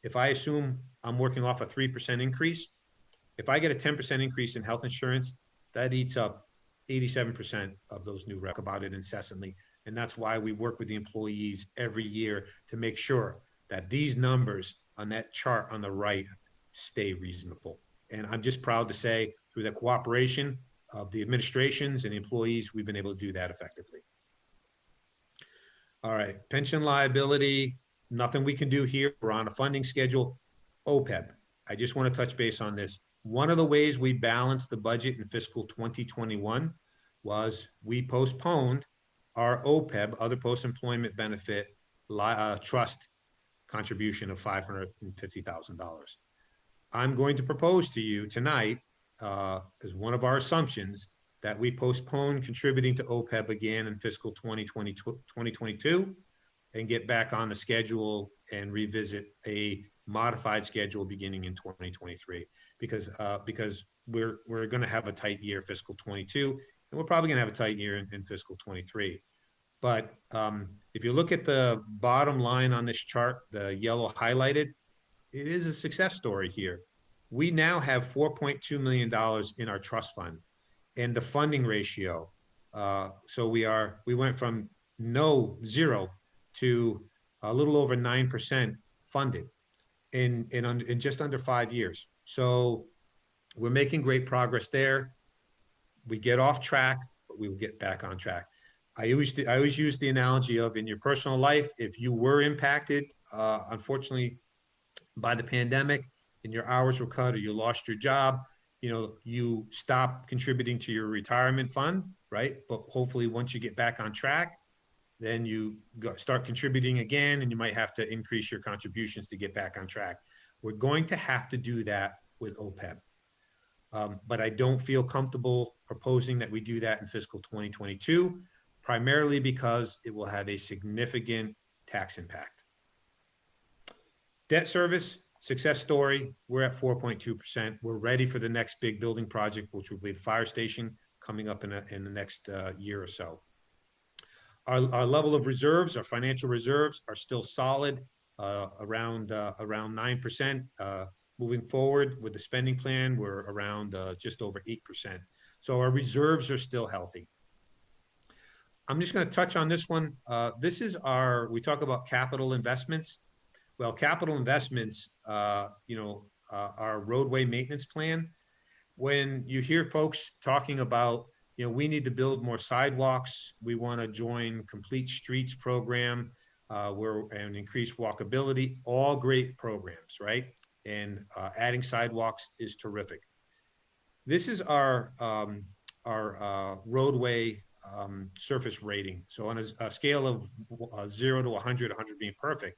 if I assume I'm working off a 3% increase, if I get a 10% increase in health insurance, that eats up 87% of those new reps about it incessantly. And that's why we work with the employees every year to make sure that these numbers on that chart on the right stay reasonable. And I'm just proud to say, through the cooperation of the administrations and the employees, we've been able to do that effectively. All right, pension liability, nothing we can do here. We're on a funding schedule. OPEB, I just want to touch base on this. One of the ways we balanced the budget in fiscal 2021 was we postponed our OPEB, other post-employment benefit trust contribution of $550,000. I'm going to propose to you tonight, as one of our assumptions, that we postpone contributing to OPEB again in fiscal 2022 and get back on the schedule and revisit a modified schedule beginning in 2023, because we're going to have a tight year, fiscal 22, and we're probably going to have a tight year in fiscal 23. But if you look at the bottom line on this chart, the yellow highlighted, it is a success story here. We now have $4.2 million in our trust fund, and the funding ratio. So we went from zero to a little over 9% funded in just under 5 years. So we're making great progress there. We get off track, but we will get back on track. I always use the analogy of, in your personal life, if you were impacted, unfortunately, by the pandemic, and your hours were cut or you lost your job, you stop contributing to your retirement fund, right? But hopefully once you get back on track, then you start contributing again, and you might have to increase your contributions to get back on track. We're going to have to do that with OPEB. But I don't feel comfortable proposing that we do that in fiscal 2022, primarily because it will have a significant tax impact. Debt service, success story, we're at 4.2%. We're ready for the next big building project, which will be the fire station coming up in the next year or so. Our level of reserves, our financial reserves are still solid, around 9%. Moving forward with the spending plan, we're around just over 8%. So our reserves are still healthy. I'm just going to touch on this one. This is we talk about capital investments. Well, capital investments, our roadway maintenance plan. When you hear folks talking about, we need to build more sidewalks, we want to join Complete Streets program, and increase walkability, all great programs, right? And adding sidewalks is terrific. This is our roadway surface rating. So on a scale of 0 to 100, 100 being perfect,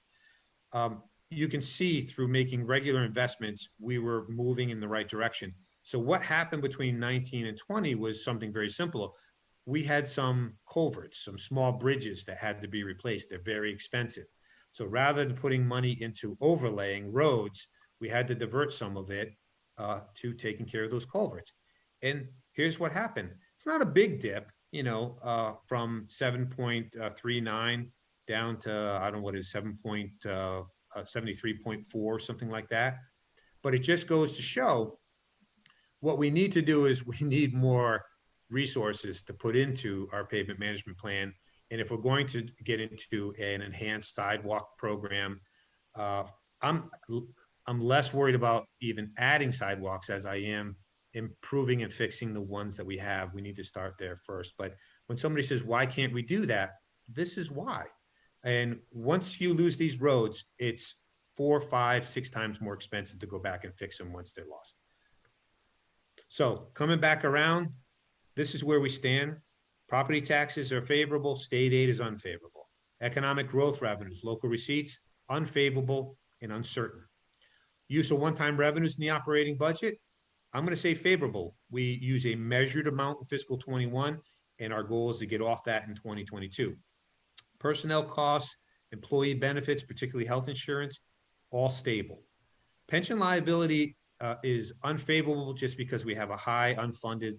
you can see through making regular investments, we were moving in the right direction. So what happened between 19 and 20 was something very simple. We had some culverts, some small bridges that had to be replaced. They're very expensive. So rather than putting money into overlaying roads, we had to divert some of it to taking care of those culverts. And here's what happened. It's not a big dip, from 7.39 down to, I don't know what it is, 73.4, something like that. But it just goes to show what we need to do is we need more resources to put into our pavement management plan. And if we're going to get into an enhanced sidewalk program, I'm less worried about even adding sidewalks as I am improving and fixing the ones that we have. We need to start there first. But when somebody says, why can't we do that? This is why. And once you lose these roads, it's 4, 5, 6 times more expensive to go back and fix them once they're lost. So coming back around, this is where we stand. Property taxes are favorable. State aid is unfavorable. Economic growth revenues, local receipts, unfavorable and uncertain. Use of one-time revenues in the operating budget, I'm going to say favorable. We use a measured amount in fiscal 21, and our goal is to get off that in 2022. Personnel costs, employee benefits, particularly health insurance, all stable. Pension liability is unfavorable just because we have a high unfunded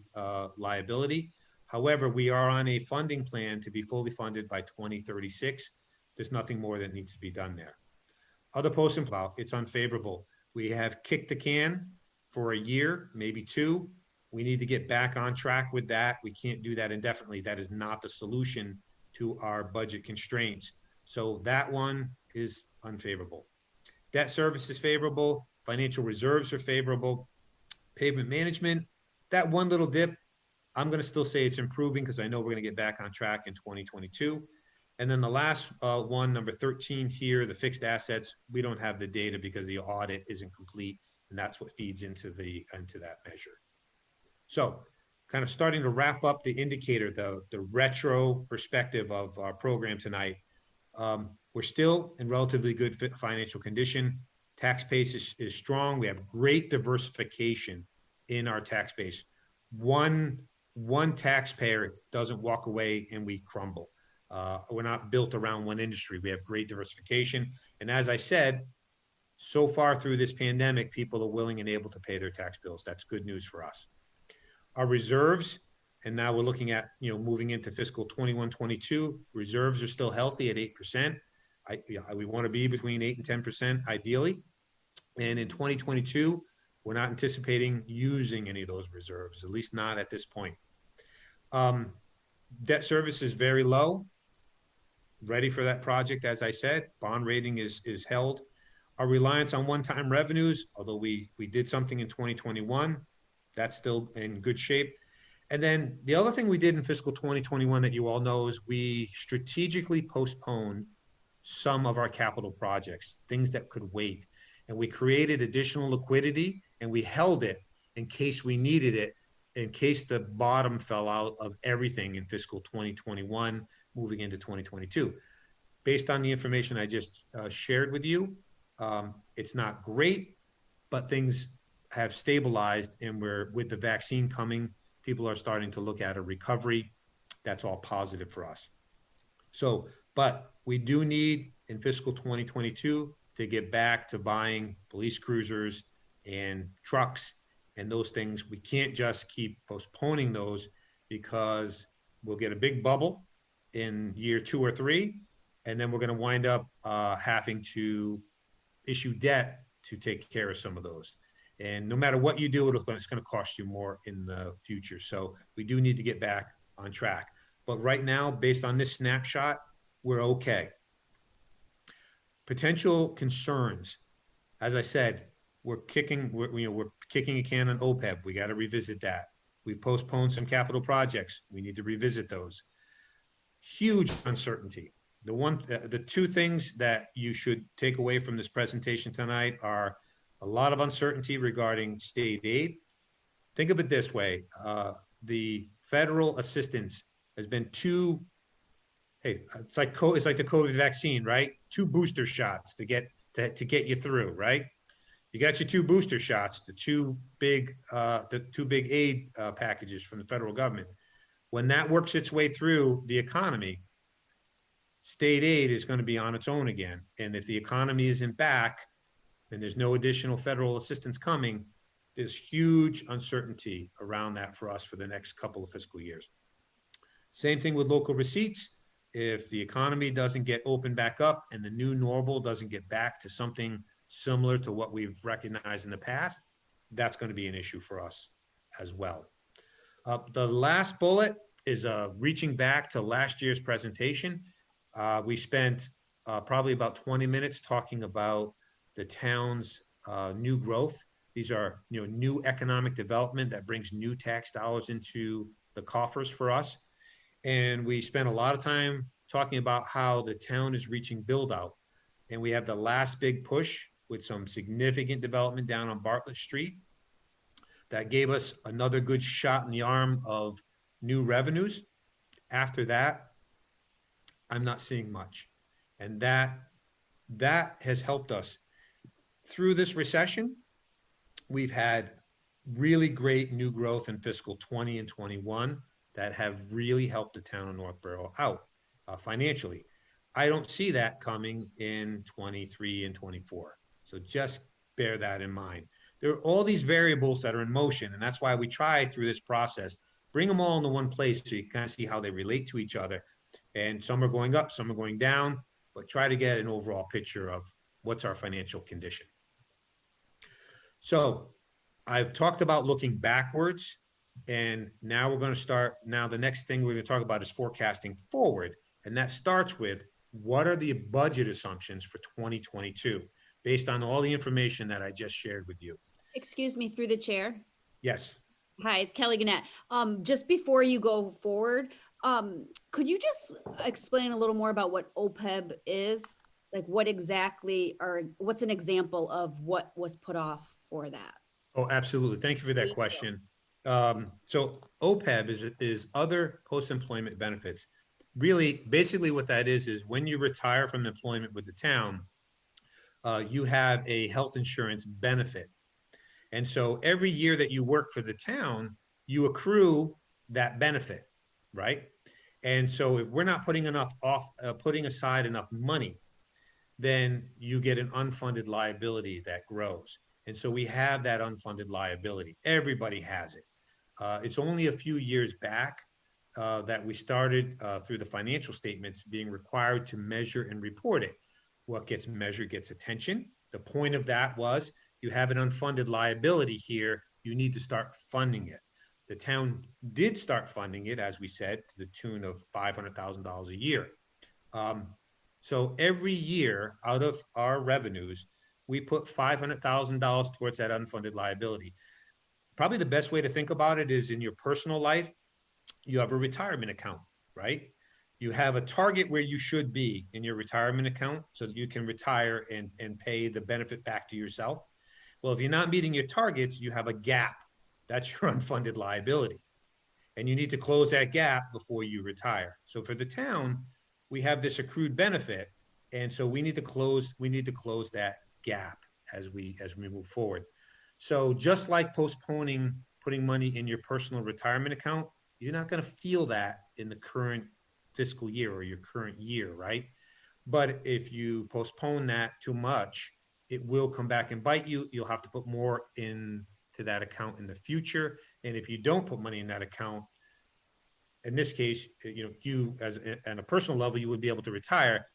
liability. However, we are on a funding plan to be fully funded by 2036. There's nothing more that needs to be done there. Other post-employment, it's unfavorable. We have kicked the can for a year, maybe 2. We need to get back on track with that. We can't do that indefinitely. That is not the solution to our budget constraints. So that one is unfavorable. Debt service is favorable. Financial reserves are favorable. Pavement management, that one little dip, I'm going to still say it's improving because I know we're going to get back on track in 2022. And then the last one, number 13 here, the fixed assets, we don't have the data because the audit isn't complete, and that's what feeds into that measure. So kind of starting to wrap up the indicator, the retro perspective of our program tonight. We're still in relatively good financial condition. Tax base is strong. We have great diversification in our tax base. One taxpayer doesn't walk away and we crumble. We're not built around one industry. We have great diversification. And as I said, so far through this pandemic, people are willing and able to pay their tax bills. That's good news for us. Our reserves, and now we're looking at, moving into fiscal 21-22, reserves are still healthy at 8%. We want to be between 8 and 10% ideally. And in 2022, we're not anticipating using any of those reserves, at least not at this point. Debt service is very low. Ready for that project, as I said. Bond rating is held. Our reliance on one-time revenues, although we did something in 2021, that's still in good shape. And then the other thing we did in fiscal 2021 that you all know is we strategically postponed some of our capital projects, things that could wait. And we created additional liquidity and we held it in case we needed it, in case the bottom fell out of everything in fiscal 2021, moving into 2022. Based on the information I just shared with you, it's not great, but things have stabilized, and with the vaccine coming, people are starting to look at a recovery. That's all positive for us. So, but we do need in fiscal 2022 to get back to buying police cruisers and trucks and those things. We can't just keep postponing those, because we'll get a big bubble in year 2 or 3, and then we're going to wind up having to issue debt to take care of some of those. And no matter what you do, it's going to cost you more in the future. So we do need to get back on track. But right now, based on this snapshot, we're okay. Potential concerns. As I said, we're kicking a can on OPEB. We got to revisit that. We postponed some capital projects. We need to revisit those. Huge uncertainty. The two things that you should take away from this presentation tonight are a lot of uncertainty regarding state aid. Think of it this way: the federal assistance has been it's like the COVID vaccine, right? 2 booster shots to get you through, right? You got your 2 booster shots, the two big aid packages from the federal government. When that works its way through the economy, state aid is going to be on its own again. And if the economy isn't back and there's no additional federal assistance coming, there's huge uncertainty around that for us for the next couple of fiscal years. Same thing with local receipts. If the economy doesn't get opened back up and the new normal doesn't get back to something similar to what we've recognized in the past, that's going to be an issue for us as well. The last bullet is reaching back to last year's presentation. We spent probably about 20 minutes talking about the town's new growth. These are new economic development that brings new tax dollars into the coffers for us. And we spent a lot of time talking about how the town is reaching build out. And we have the last big push with some significant development down on Bartlett Street that gave us another good shot in the arm of new revenues. After that, I'm not seeing much. And that has helped us through this recession. We've had really great new growth in fiscal 20 and 21 that have really helped the town of Northborough out financially. I don't see that coming in 23 and 24. So just bear that in mind. There are all these variables that are in motion, and that's why we try through this process, bring them all into one place so you kind of see how they relate to each other. And some are going up, some are going down, but try to get an overall picture of what's our financial condition. So I've talked about looking backwards, and now we're going to start. Now the next thing we're going to talk about is forecasting forward. And that starts with, what are the budget assumptions for 2022 based on all the information that I just shared with you? Excuse me, through the chair. Yes. Hi, it's Kelly Gannett. Just before you go forward, could you just explain a little more about what OPEB is? Like what exactly, or what's an example of what was put off for that? Oh, absolutely. Thank you for that question. So OPEB is other post-employment benefits. Really, basically what that is when you retire from employment with the town, you have a health insurance benefit. And so every year that you work for the town, you accrue that benefit, right? And so if we're not putting aside enough money, then you get an unfunded liability that grows. And so we have that unfunded liability. Everybody has it. It's only a few years back that we started through the financial statements being required to measure and report it. What gets measured gets attention. The point of that was, you have an unfunded liability here, you need to start funding it. The town did start funding it, as we said, to the tune of $500,000 a year. So every year out of our revenues, we put $500,000 towards that unfunded liability. Probably the best way to think about it is in your personal life, you have a retirement account, right? You have a target where you should be in your retirement account so that you can retire and pay the benefit back to yourself. Well, if you're not meeting your targets, you have a gap. That's your unfunded liability. And you need to close that gap before you retire. So for the town, we have this accrued benefit. And so we need to close that gap. as we move forward. So just like postponing putting money in your personal retirement account, you're not going to feel that in the current fiscal year or your current year, right? But if you postpone that too much, it will come back and bite you. You'll have to put more into that account in the future. And if you don't put money in that account, in this case, you as on a personal level, you would be able to retire.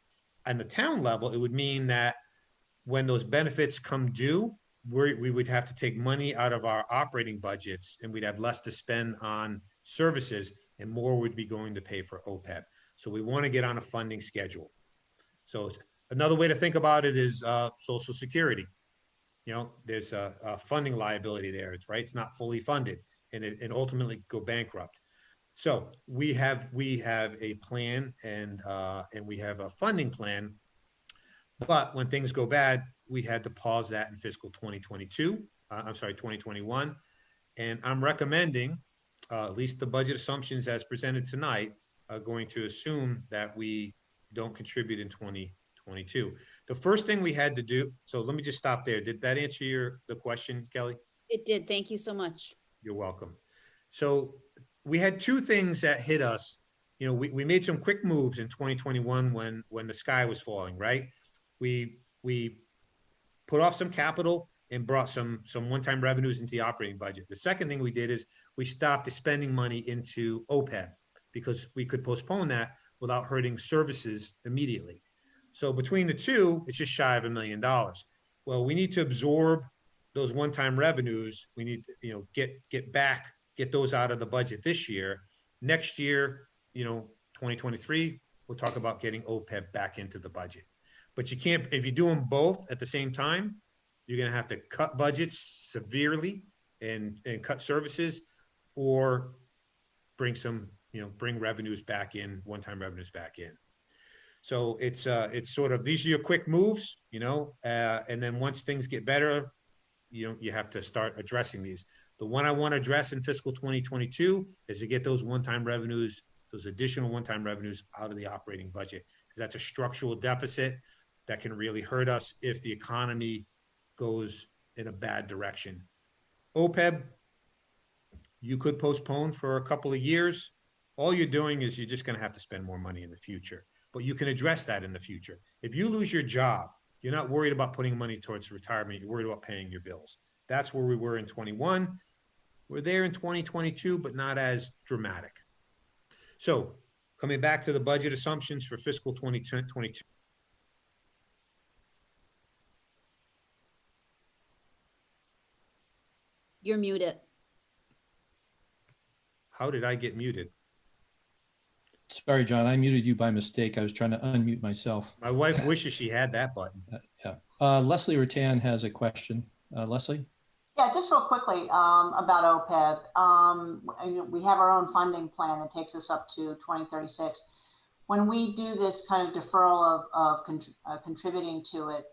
On the town level, it would mean that when those benefits come due, we would have to take money out of our operating budgets, and we'd have less to spend on services, and more would be going to pay for OPEB. So we want to get on a funding schedule. So another way to think about it is Social Security. There's a funding liability there. It's not fully funded, and it ultimately go bankrupt. So we have a plan, and we have a funding plan. But when things go bad, we had to pause that in fiscal 2021. And I'm recommending, at least the budget assumptions as presented tonight, are going to assume that we don't contribute in 2022. The first thing we had to do, so let me just stop there. Did that answer the question, Kelly? It did. Thank you so much. You're welcome. So we had two things that hit us. We made some quick moves in 2021 when the sky was falling, right? We put off some capital and brought some one-time revenues into the operating budget. The second thing we did is we stopped spending money into OPEB because we could postpone that without hurting services immediately. So between the two, it's just shy of $1 million. Well, we need to absorb those one-time revenues. We need to, get those out of the budget this year. Next year, 2023, we'll talk about getting OPEB back into the budget. But you can't, if you do them both at the same time, you're going to have to cut budgets severely and cut services, or bring bring revenues back in, one-time revenues back in. So it's sort of, these are your quick moves, and then once things get better, you have to start addressing these. The one I want to address in fiscal 2022 is to get those one-time revenues, those additional one-time revenues out of the operating budget, because that's a structural deficit that can really hurt us if the economy goes in a bad direction. OPEB, you could postpone for a couple of years. All you're doing is you're just going to have to spend more money in the future, but you can address that in the future. If you lose your job, you're not worried about putting money towards retirement. You're worried about paying your bills. That's where we were in 21. We're there in 2022, but not as dramatic. So coming back to the budget assumptions for fiscal 2022. You're muted. How did I get muted? Sorry, John, I muted you by mistake. I was trying to unmute myself. My wife wishes she had that button. Yeah. Leslie Rattan has a question. Leslie? Yeah, just real quickly about OPEB. We have our own funding plan that takes us up to 2036. When we do this kind of deferral of contributing to it,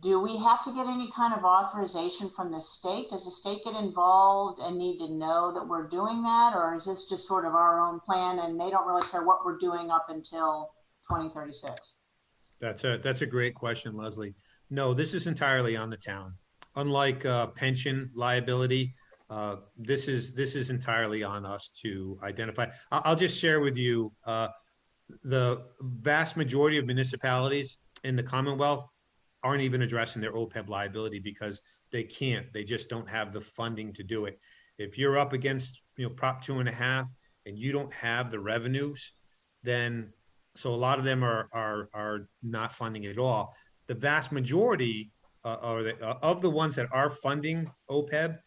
do we have to get any kind of authorization from the state? Does the state get involved and need to know that we're doing that? Or is this just sort of our own plan and they don't really care what we're doing up until 2036? That's a great question, Leslie. No, this is entirely on the town. Unlike pension liability, this is entirely on us to identify. I'll just share with you, the vast majority of municipalities in the Commonwealth aren't even addressing their OPEB liability because they can't. They just don't have the funding to do it. If you're up against Prop 2.5 and you don't have the revenues, then so a lot of them are not funding it at all. The vast majority of the ones that are funding OPEB,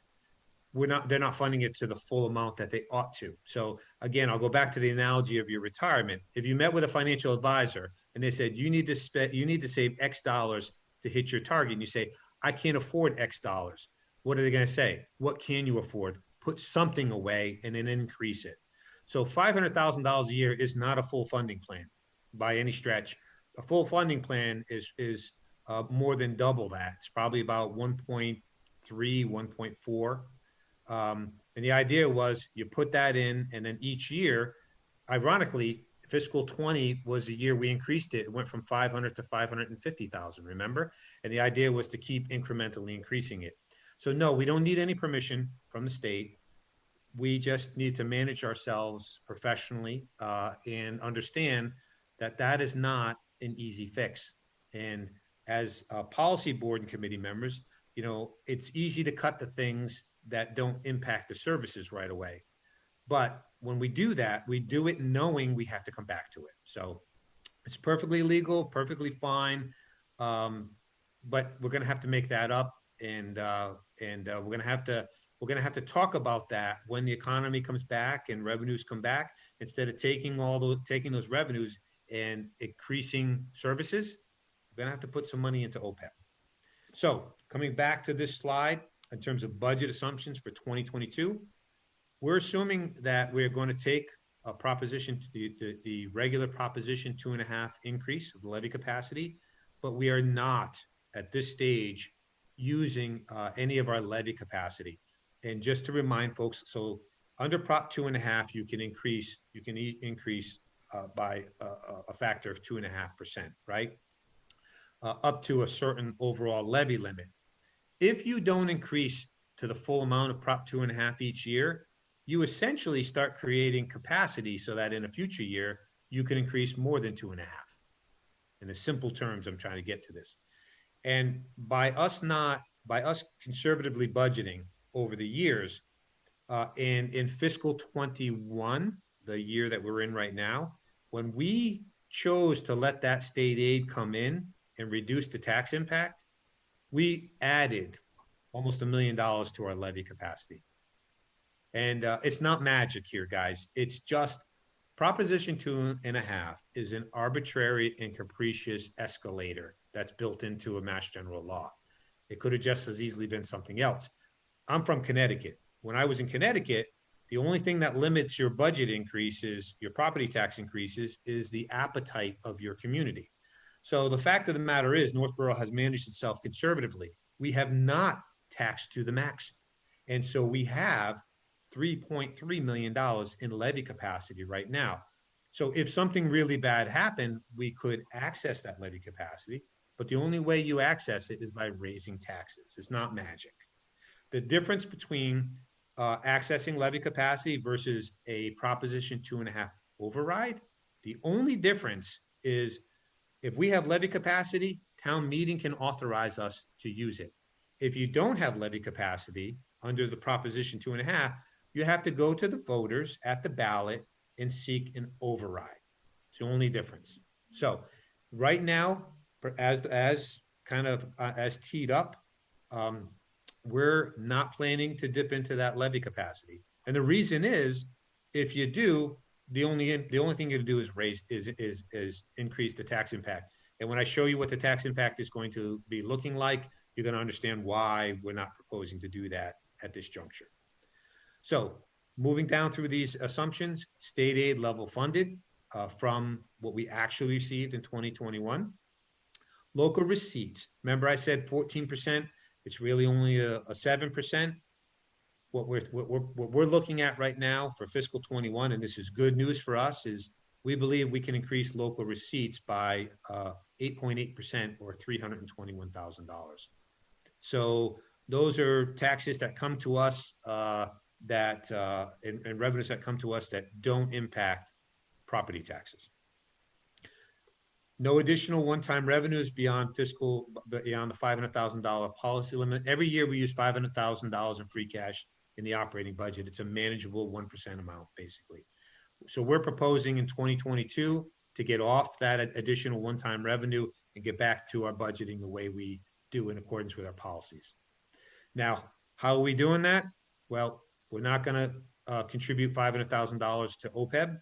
they're not funding it to the full amount that they ought to. So again, I'll go back to the analogy of your retirement. If you met with a financial advisor and they said, you need to save X dollars to hit your target, and you say, I can't afford X dollars. What are they going to say? What can you afford? Put something away and then increase it. So $500,000 a year is not a full funding plan by any stretch. A full funding plan is more than double that. It's probably about 1.3, 1.4. And the idea was you put that in, and then each year, ironically, fiscal 20 was the year we increased it. It went from 500 to 550,000, remember? And the idea was to keep incrementally increasing it. So no, we don't need any permission from the state. We just need to manage ourselves professionally and understand that that is not an easy fix. And as policy board and committee members, you know, it's easy to cut the things that don't impact the services right away. But when we do that, we do it knowing we have to come back to it. So it's perfectly legal, perfectly fine. But we're going to have to make that up, and we're going to have to talk about that when the economy comes back and revenues come back. Instead of taking those revenues and increasing services, we're going to have to put some money into OPEB. So coming back to this slide, in terms of budget assumptions for 2022, we're assuming that we're going to take a proposition, the regular proposition 2.5 increase of the levy capacity, but we are not at this stage using any of our levy capacity. And just to remind folks, so under Prop 2.5, you can increase by a factor of 2.5%, right? Up to a certain overall levy limit. If you don't increase to the full amount of Prop 2.5 each year, you essentially start creating capacity so that in a future year, you can increase more than 2.5. In the simple terms, I'm trying to get to this. And by us conservatively budgeting over the years, and in fiscal 21, the year that we're in right now, when we chose to let that state aid come in and reduce the tax impact, we added almost $1 million to our levy capacity. And it's not magic here, guys. It's just Proposition 2.5 is an arbitrary and capricious escalator that's built into a Mass General law. It could have just as easily been something else. I'm from Connecticut. When I was in Connecticut, the only thing that limits your budget increases, your property tax increases, is the appetite of your community. So the fact of the matter is, Northborough has managed itself conservatively. We have not taxed to the max. And so we have $3.3 million in levy capacity right now. So if something really bad happened, we could access that levy capacity, but the only way you access it is by raising taxes. It's not magic. The difference between accessing levy capacity versus a Proposition 2.5 override, the only difference is if we have levy capacity, town meeting can authorize us to use it. If you don't have levy capacity under the Proposition 2.5, you have to go to the voters at the ballot and seek an override. It's the only difference. So right now, as teed up, we're not planning to dip into that levy capacity. And the reason is, if you do, the only thing you do is increase the tax impact. And when I show you what the tax impact is going to be looking like, you're going to understand why we're not proposing to do that at this juncture. So moving down through these assumptions, state aid level funded from what we actually received in 2021. Local receipts. Remember I said 14%, it's really only a 7%. What we're looking at right now for fiscal 21, and this is good news for us, is we believe we can increase local receipts by 8.8% or $321,000. So those are taxes that come to us and revenues that come to us that don't impact property taxes. No additional one-time revenues beyond the $500,000 policy limit. Every year we use $500,000 in free cash in the operating budget. It's a manageable 1% amount, basically. So we're proposing in 2022 to get off that additional one-time revenue and get back to our budgeting the way we do in accordance with our policies. Now, how are we doing that? Well, we're not going to contribute $500,000 to OPEB,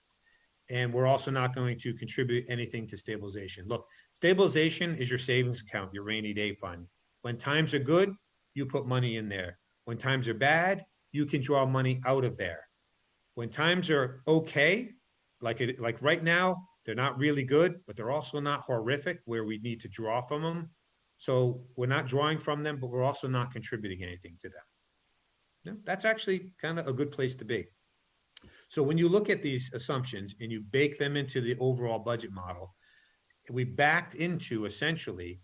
and we're also not going to contribute anything to stabilization. Look, stabilization is your savings account, your rainy day fund. When times are good, you put money in there. When times are bad, you can draw money out of there. When times are okay, like right now, they're not really good, but they're also not horrific where we need to draw from them. So we're not drawing from them, but we're also not contributing anything to them. No, that's actually kind of a good place to be. So when you look at these assumptions and you bake them into the overall budget model, we backed into essentially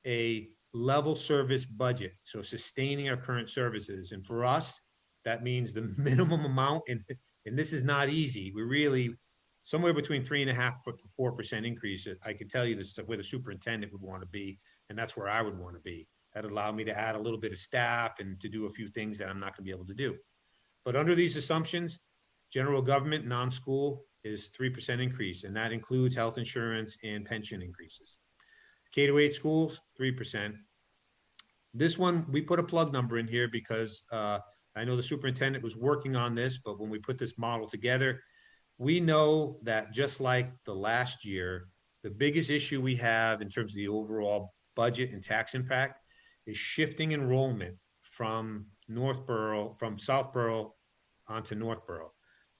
a level service budget. So sustaining our current services. And for us, that means the minimum amount, and this is not easy. We really, somewhere between 3.5% to 4% increase. I can tell you this where the superintendent would want to be, and that's where I would want to be. That allowed me to add a little bit of staff and to do a few things that I'm not going to be able to do. But under these assumptions, general government, non-school is 3% increase, and that includes health insurance and pension increases. K-8 schools, 3%. This one, we put a plug number in here because I know the superintendent was working on this, but when we put this model together, we know that just like the last year, the biggest issue we have in terms of the overall budget and tax impact is shifting enrollment from Southborough onto Northborough.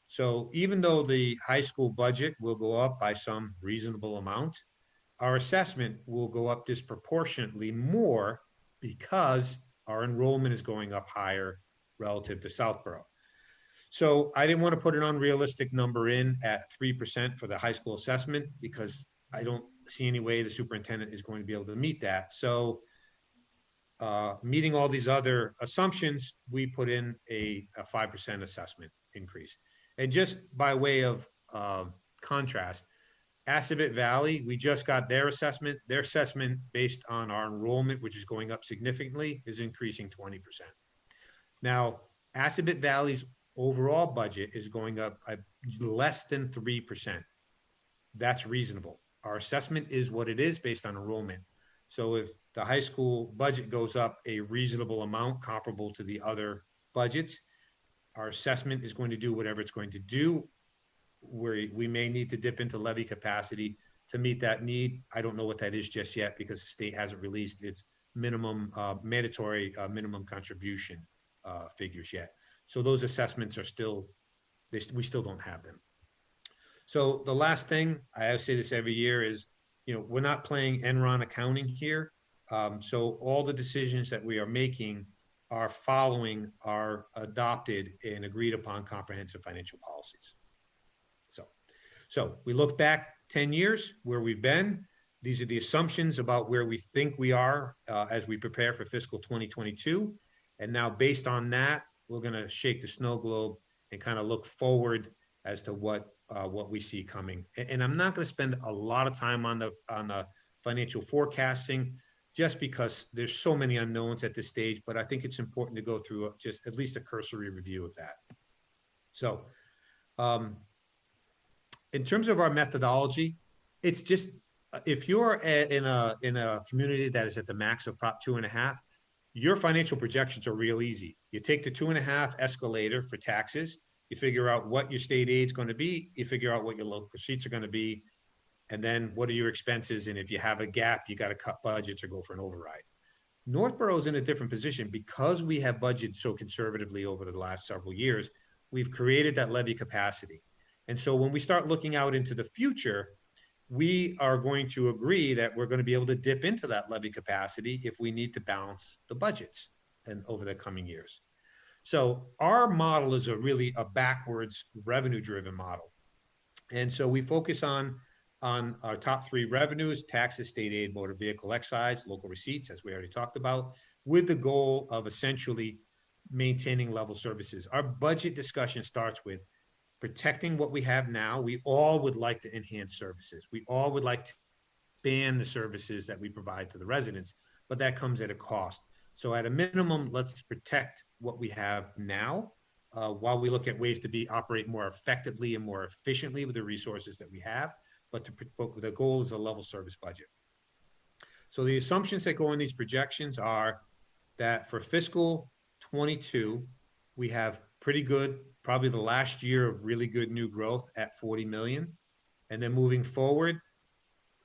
So even though the high school budget will go up by some reasonable amount, our assessment will go up disproportionately more because our enrollment is going up higher relative to Southborough. So I didn't want to put an unrealistic number in at 3% for the high school assessment because I don't see any way the superintendent is going to be able to meet that. So meeting all these other assumptions, we put in a 5% assessment increase. And just by way of contrast, Assabet Valley, we just got their assessment. Their assessment based on our enrollment, which is going up significantly, is increasing 20%. Now, Assabet Valley's overall budget is going up less than 3%. That's reasonable. Our assessment is what it is based on enrollment. So if the high school budget goes up a reasonable amount comparable to the other budgets, our assessment is going to do whatever it's going to do. Where we may need to dip into levy capacity to meet that need. I don't know what that is just yet because the state hasn't released its minimum mandatory minimum contribution figures yet. So those assessments are still, we still don't have them. So the last thing, I say this every year is, we're not playing Enron accounting here. So all the decisions that we are making are following our adopted and agreed upon comprehensive financial policies. So we look back 10 years where we've been. These are the assumptions about where we think we are as we prepare for fiscal 2022. And now based on that, we're going to shake the snow globe and kind of look forward as to what we see coming. And I'm not going to spend a lot of time on the financial forecasting just because there's so many unknowns at this stage, but I think it's important to go through just at least a cursory review of that. So, in terms of our methodology, it's just, if you're in a community that is at the max of Prop 2.5, your financial projections are real easy. You take the 2.5 escalator for taxes, you figure out what your state aid is going to be, you figure out what your local receipts are going to be, and then what are your expenses, and if you have a gap, you got to cut budgets or go for an override. Northborough is in a different position because we have budgeted so conservatively over the last several years. We've created that levy capacity. And so when we start looking out into the future, we are going to agree that we're going to be able to dip into that levy capacity if we need to balance the budgets and over the coming years. So our model is really a backwards revenue driven model. And so we focus on our top three revenues: taxes, state aid, motor vehicle excise, local receipts, as we already talked about, with the goal of essentially maintaining level services. Our budget discussion starts with protecting what we have now. We all would like to enhance services. We all would like to expand the services that we provide to the residents, but that comes at a cost. So at a minimum, let's protect what we have now while we look at ways to operate more effectively and more efficiently with the resources that we have. But the goal is a level service budget. So the assumptions that go in these projections are that for fiscal 22, we have pretty good, probably the last year of really good new growth at 40 million. And then moving forward,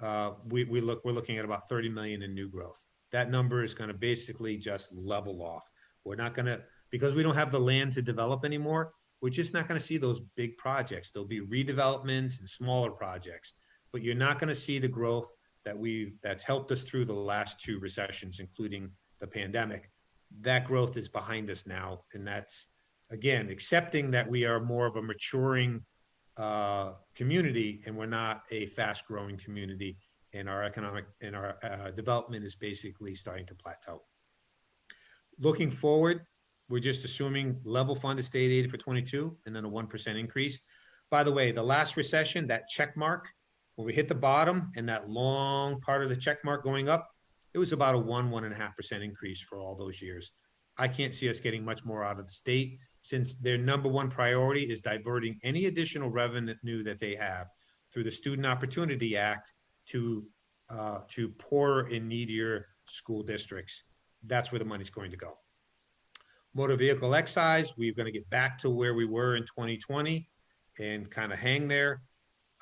we're looking at about 30 million in new growth. That number is going to basically just level off. We're not going to, because we don't have the land to develop anymore, we're just not going to see those big projects. There'll be redevelopments and smaller projects, but you're not going to see the growth that's helped us through the last two recessions, including the pandemic. That growth is behind us now. And that's, again, accepting that we are more of a maturing community and we're not a fast growing community. and our economic and our development is basically starting to plateau. Looking forward, we're just assuming level funded state aid for 22 and then a 1% increase. By the way, the last recession, that check mark, when we hit the bottom and that long part of the check mark going up, it was about a 1.5% increase for all those years. I can't see us getting much more out of the state since their number one priority is diverting any additional revenue that they have through the Student Opportunity Act to poorer and needier school districts. That's where the money's going to go. Motor vehicle excise, we're going to get back to where we were in 2020 and kind of hang there.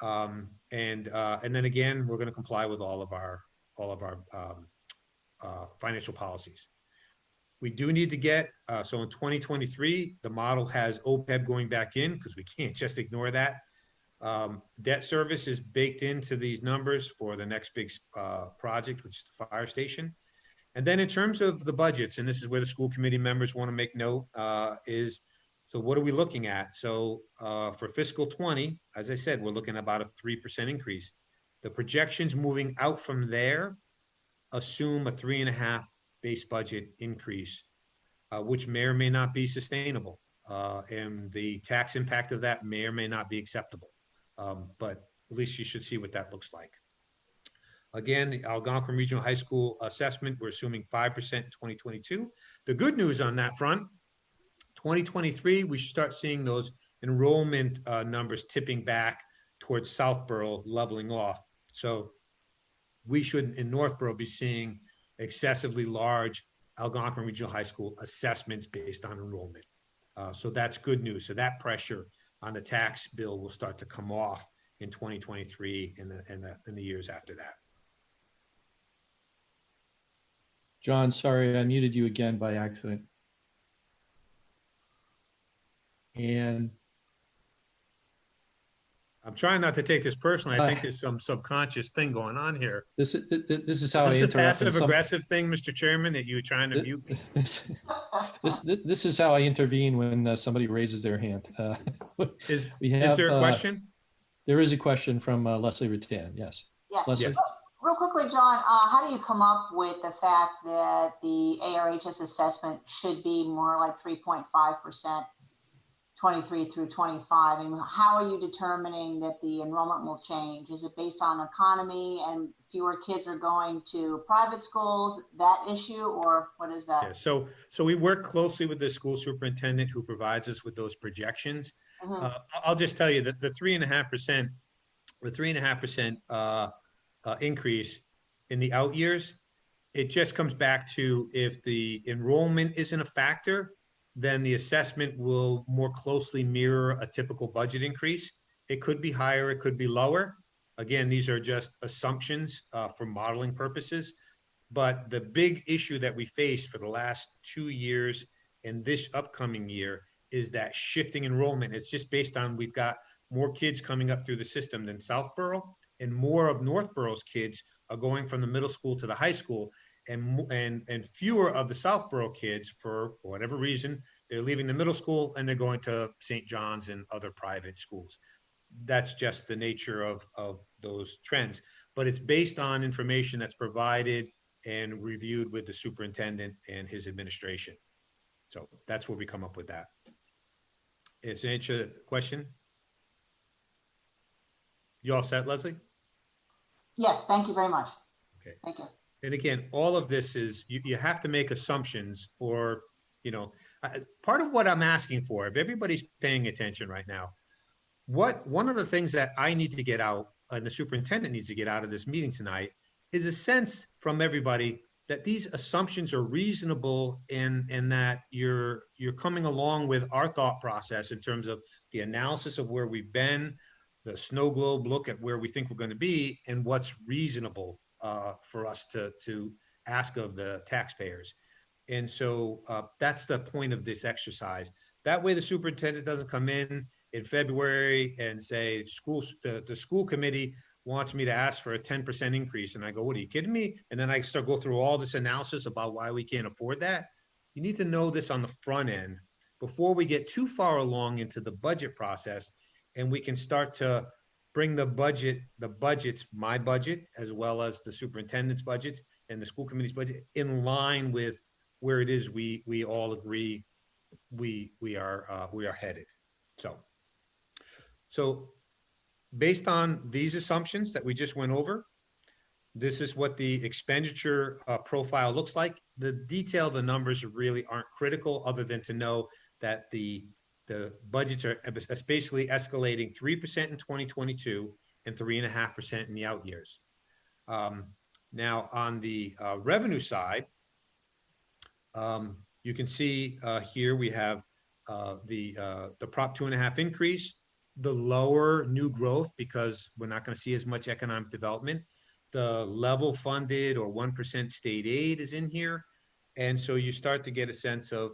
And then again, we're going to comply with all of our financial policies. We do need to get, so in 2023, the model has OPEB going back in because we can't just ignore that. Debt service is baked into these numbers for the next big project, which is the fire station. And then in terms of the budgets, and this is where the school committee members want to make note, so what are we looking at? So for fiscal 20, as I said, we're looking at about a 3% increase. The projections moving out from there assume a 3.5% base budget increase, which may or may not be sustainable. And the tax impact of that may or may not be acceptable. But at least you should see what that looks like. Again, the Algonquin Regional High School assessment, we're assuming 5% in 2022. The good news on that front, 2023, we should start seeing those enrollment numbers tipping back towards Southborough leveling off. So we should in Northborough be seeing excessively large Algonquin Regional High School assessments based on enrollment. So that's good news. So that pressure on the tax bill will start to come off in 2023 and the years after that. John, sorry, I muted you again by accident. And I'm trying not to take this personally. I think there's some subconscious thing going on here. this is how Is I this a interrupt. passive aggressive thing, Mr. Chairman, that you're trying to mute me? This is how I intervene when somebody raises their hand. Is we have, there a question? There is a question from Leslie Rattan. Yes. Yeah. Leslie? Yes. Real quickly, John, how do you come up with the fact that the ARHS assessment should be more like 3.5%, 23 through 25? I mean, how are you determining that the enrollment will change? Is it based on economy and fewer kids are going to private schools, that issue, or what is that? Yeah, so we work closely with the school superintendent who provides us with those projections. Mhm. I'll just tell you that the 3.5%, increase in the out years, it just comes back to if the enrollment isn't a factor, then the assessment will more closely mirror a typical budget increase. It could be higher, it could be lower. Again, these are just assumptions for modeling purposes. But the big issue that we faced for the last 2 years and this upcoming year is that shifting enrollment. It's just based on we've got more kids coming up through the system than Southborough, and more of Northborough's kids are going from the middle school to the high school, and fewer of the Southborough kids, for whatever reason, they're leaving the middle school and they're going to St. John's and other private schools. That's just the nature of those trends, but it's based on information that's provided and reviewed with the superintendent and his administration. So that's where we come up with that. Is that answer the question? You all set, Leslie? Yes, thank you very much. Okay. Thank you. And again, all of this is, you have to make assumptions, or, part of what I'm asking for, if everybody's paying attention right now, one of the things that I need to get out, and the superintendent needs to get out of this meeting tonight, is a sense from everybody that these assumptions are reasonable, and that you're coming along with our thought process in terms of the analysis of where we've been, the snow globe look at where we think we're going to be, and what's reasonable for us to ask of the taxpayers. And so that's the point of this exercise. That way the superintendent doesn't come in February and say, the school committee wants me to ask for a 10% increase. And I go, what, are you kidding me? And then I start go through all this analysis about why we can't afford that. You need to know this on the front end before we get too far along into the budget process, and we can start to bring the budgets, my budget, as well as the superintendent's budget and the school committee's budget in line with where it is we all agree we are headed. So based on these assumptions that we just went over, this is what the expenditure profile looks like. The detail, the numbers really aren't critical, other than to know that the budgets are basically escalating 3% in 2022 and 3.5% in the out years. Now on the revenue side, you can see here we have the Prop 2.5 increase, the lower new growth because we're not going to see as much economic development. The level funded or 1% state aid is in here. And so you start to get a sense of,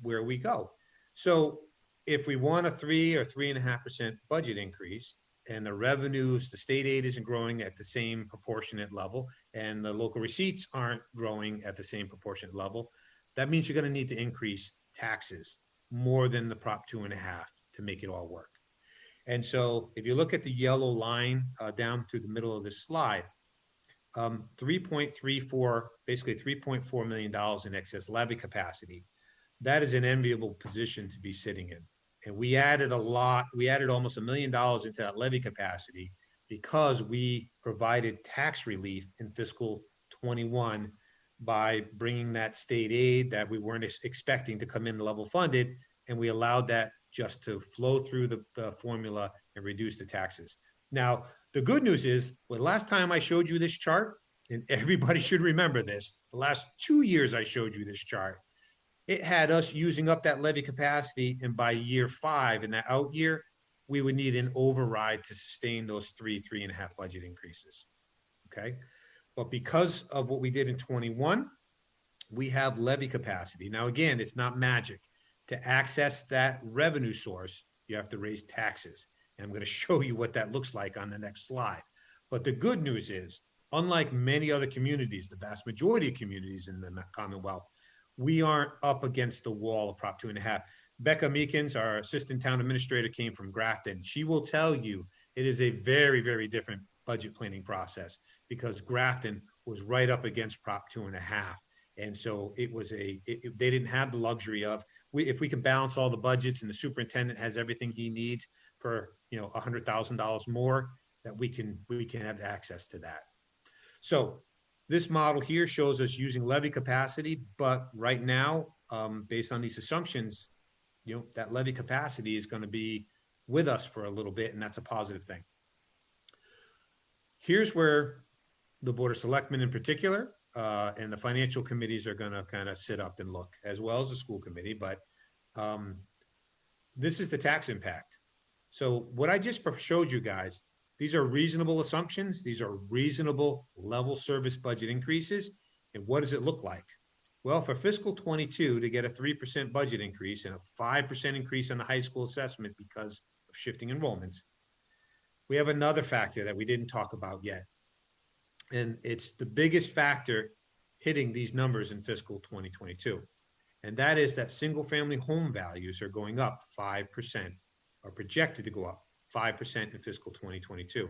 where we go. So if we want a 3 or 3.5% budget increase and the revenues, the state aid isn't growing at the same proportionate level and the local receipts aren't growing at the same proportionate level, that means you're going to need to increase taxes more than the Prop 2.5 to make it all work. And so if you look at the yellow line down to the middle of this slide, 3.34, basically $3.4 million in excess levy capacity. That is an enviable position to be sitting in. And we added almost $1 million into that levy capacity because we provided tax relief in fiscal 21 by bringing that state aid that we weren't expecting to come in level funded. And we allowed that just to flow through the formula and reduce the taxes. Now, the good news is, well, last time I showed you this chart, and everybody should remember this, the last 2 years I showed you this chart, it had us using up that levy capacity, and by year 5, in that out year, we would need an override to sustain those 3.5 budget increases, okay? But because of what we did in 21, we have levy capacity. Now, again, it's not magic. To access that revenue source, you have to raise taxes. And I'm going to show you what that looks like on the next slide. But the good news is, unlike many other communities, the vast majority of communities in the Commonwealth, we aren't up against the wall of Prop 2.5. Becca Meekins, our assistant town administrator, came from Grafton. She will tell you it is a very, very different budget planning process because Grafton was right up against Prop 2.5. And so it was they didn't have the luxury of, if we can balance all the budgets and the superintendent has everything he needs for $100,000 more, that we can have access to that. So this model here shows us using levy capacity, but right now, based on these assumptions, that levy capacity is going to be with us for a little bit, and that's a positive thing. Here's where the Board of Selectmen in particular and the financial committees are going to kind of sit up and look, as well as the school committee, but this is the tax impact. So what I just showed you guys, these are reasonable assumptions. These are reasonable level service budget increases. And what does it look like? Well, for fiscal 22 to get a 3% budget increase and a 5% increase on the high school assessment because of shifting enrollments, we have another factor that we didn't talk about yet. And it's the biggest factor hitting these numbers in fiscal 2022. And that is that single family home values are going up 5%, are projected to go up 5% in fiscal 2022.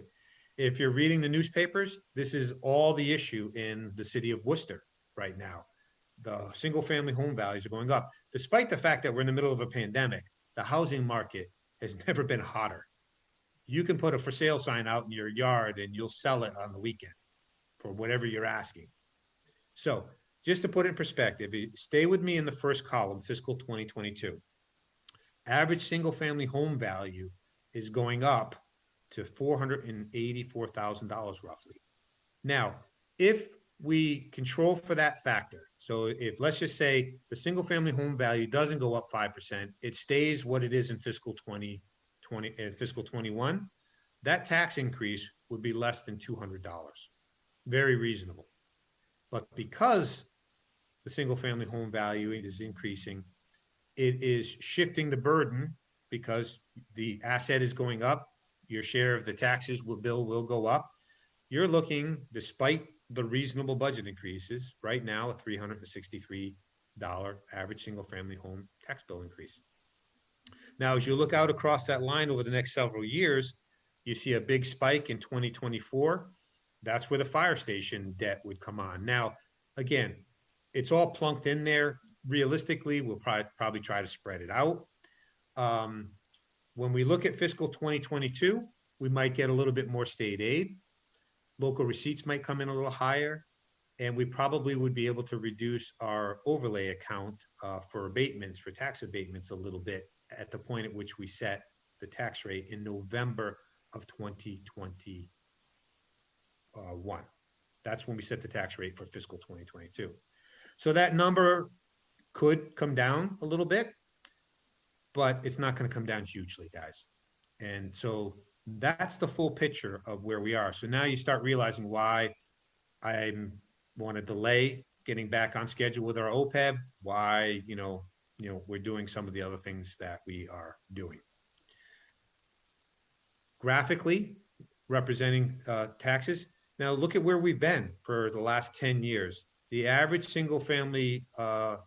If you're reading the newspapers, this is all the issue in the city of Worcester right now. The single family home values are going up. Despite the fact that we're in the middle of a pandemic, the housing market has never been hotter. You can put a for sale sign out in your yard and you'll sell it on the weekend for whatever you're asking. So just to put it in perspective, stay with me in the first column, fiscal 2022. Average single family home value is going up to $484,000 roughly. Now, if we control for that factor, so if let's just say the single family home value doesn't go up 5%, it stays what it is in fiscal 2020 and fiscal 21, that tax increase would be less than $200. Very reasonable. But because the single family home value is increasing, it is shifting the burden because the asset is going up. Your share of the taxes bill will go up. You're looking, despite the reasonable budget increases, right now a $363 average single family home tax bill increase. Now, as you look out across that line over the next several years, you see a big spike in 2024. That's where the fire station debt would come on. Now, again, it's all plunked in there. Realistically, we'll probably try to spread it out. When we look at fiscal 2022, we might get a little bit more state aid. Local receipts might come in a little higher, and we probably would be able to reduce our overlay account for abatements, for tax abatements a little bit at the point at which we set the tax rate in November of 2021. That's when we set the tax rate for fiscal 2022. So that number could come down a little bit, but it's not going to come down hugely, guys. And so that's the full picture of where we are. So now you start realizing why I want to delay getting back on schedule with our OPEB, why, we're doing some of the other things that we are doing. Graphically representing taxes. Now look at where we've been for the last 10 years. The average single family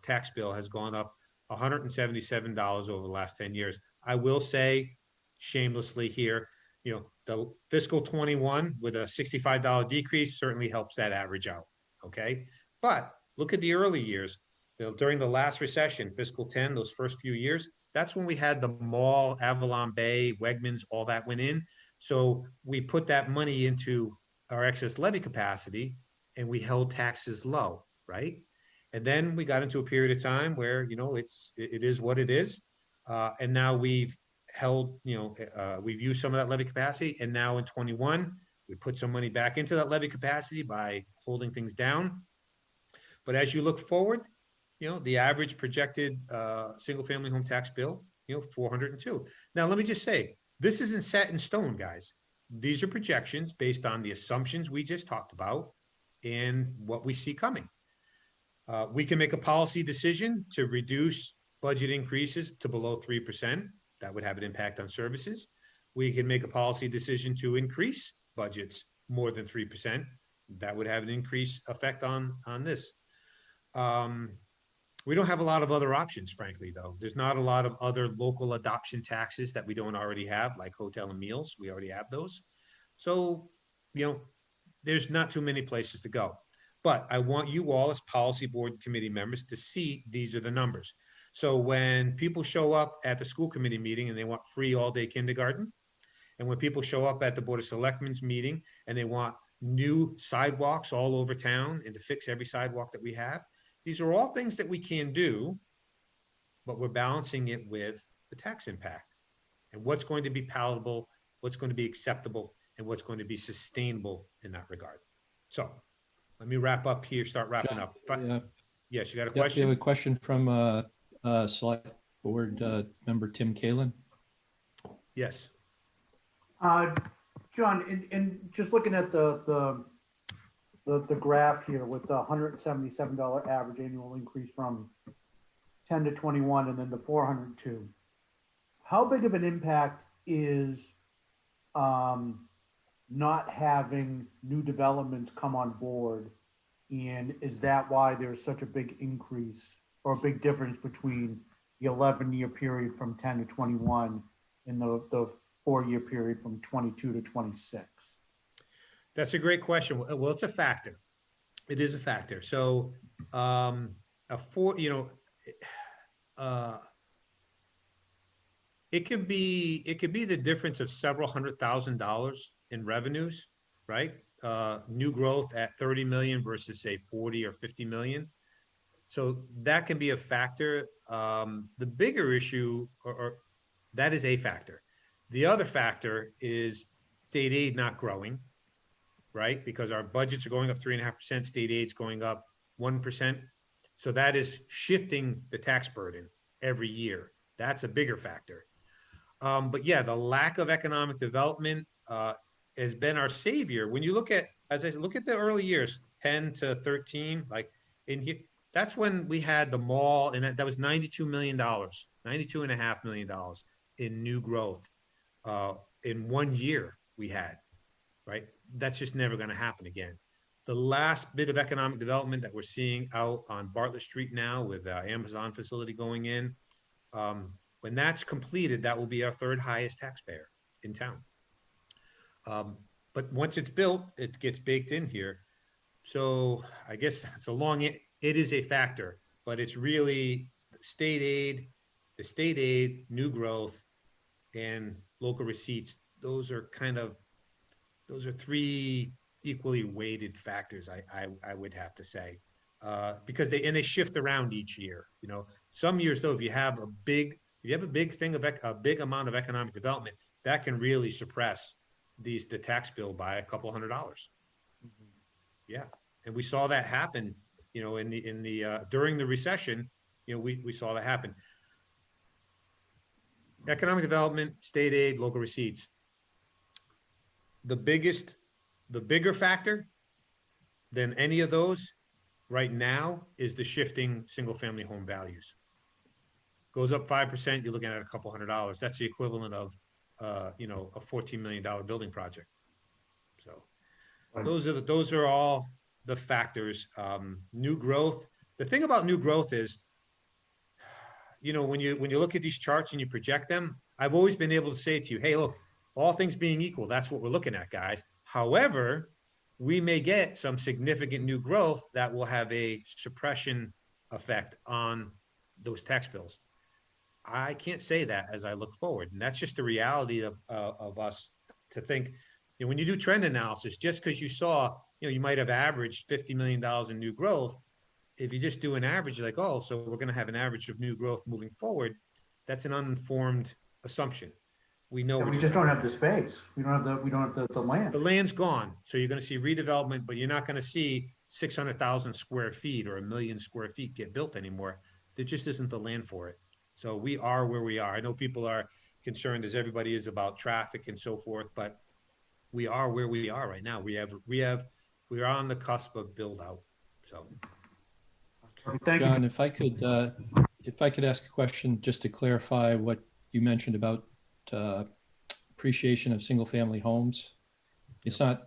tax bill has gone up $177 over the last 10 years. I will say shamelessly here, the fiscal 21 with a $65 decrease certainly helps that average out, okay? But look at the early years. During the last recession, fiscal 10, those first few years, that's when we had the mall, Avalon Bay, Wegmans, all that went in. So we put that money into our excess levy capacity and we held taxes low, right? And then we got into a period of time where, it is what it is. And now we've held, we've used some of that levy capacity. And now in 21, we put some money back into that levy capacity by holding things down. But as you look forward, the average projected single family home tax bill, 402. Now, let me just say, this isn't set in stone, guys. These are projections based on the assumptions we just talked about and what we see coming. We can make a policy decision to reduce budget increases to below 3%. That would have an impact on services. We can make a policy decision to increase budgets more than 3%. That would have an increase effect on this. We don't have a lot of other options, frankly, though. There's not a lot of other local adoption taxes that we don't already have, like hotel and meals. We already have those. So, there's not too many places to go. But I want you all as policy board committee members to see these are the numbers. So when people show up at the school committee meeting and they want free all-day kindergarten, and when people show up at the Board of Selectmen's meeting and they want new sidewalks all over town and to fix every sidewalk that we have, these are all things that we can do, but we're balancing it with the tax impact and what's going to be palatable, what's going to be acceptable, and what's going to be sustainable in that regard. So let me wrap up here, start wrapping up. Yes, you got a question? We have a question from Select Board Member Tim Kalin. Yes. John, and just looking at the graph here with the $177 average annual increase from 10 to 21 and then the 402, how big of an impact is not having new developments come on board? And is that why there's such a big increase or a big difference between the 11-year period from 10 to 21 and the 4-year period from 22 to 26? That's a great question. Well, it's a factor. It is a factor. So, it could be the difference of several $100,000 in revenues, right? New growth at 30 million versus say 40 or 50 million. So that can be a factor. The bigger issue, or that is a factor. The other factor is state aid not growing, right? Because our budgets are going up 3.5%, state aid's going up 1%. So that is shifting the tax burden every year. That's a bigger factor. But yeah, the lack of economic development has been our savior. When you look at, as I said, look at the early years, 10 to 13, like in here, that's when we had the mall, and that was $92 million, $92.5 million in new growth in 1 year we had, right? That's just never going to happen again. The last bit of economic development that we're seeing out on Bartlett Street now with the Amazon facility going in, when that's completed, that will be our third highest taxpayer in town. But once it's built, it gets baked in here. So I guess so long it is a factor, but it's really the state aid, new growth, and local receipts. Those are three equally weighted factors. I would have to say, because they shift around each year. You know, some years though, if you have a big thing of a big amount of economic development, that can really suppress the tax bill by a couple $100. Yeah, and we saw that happen. You know, in the during the recession, you know, we saw that happen. Economic development, state aid, local receipts. The bigger factor than any of those right now is the shifting single family home values. Goes up 5%, you're looking at a couple $100. That's the equivalent of you know, a $14 million building project. So Right. those are all the factors. New growth. The thing about new growth is, you know, when you look at these charts and you project them, I've always been able to say to you, hey, look, all things being equal, that's what we're looking at, guys. However, we may get some significant new growth that will have a suppression effect on those tax bills. I can't say that as I look forward. And that's just the reality of us to think, you know, when you do trend analysis, just because you saw, you know, you might have averaged $50 million in new growth. If you just do an average, you're like, oh, so we're going to have an average of new growth moving forward. That's an uninformed assumption. We know And we just don't have the space. We don't have the land. the land's gone. So you're going to see redevelopment, but you're not going to see 600,000 square feet or 1 million square feet get built anymore. There just isn't the land for it. So we are where we are. I know people are concerned, as everybody is, about traffic and so forth, but we are where we are right now. We are on the cusp of build out. So. Thank you. John, if I could ask a question just to clarify what you mentioned about appreciation of single-family homes. It's not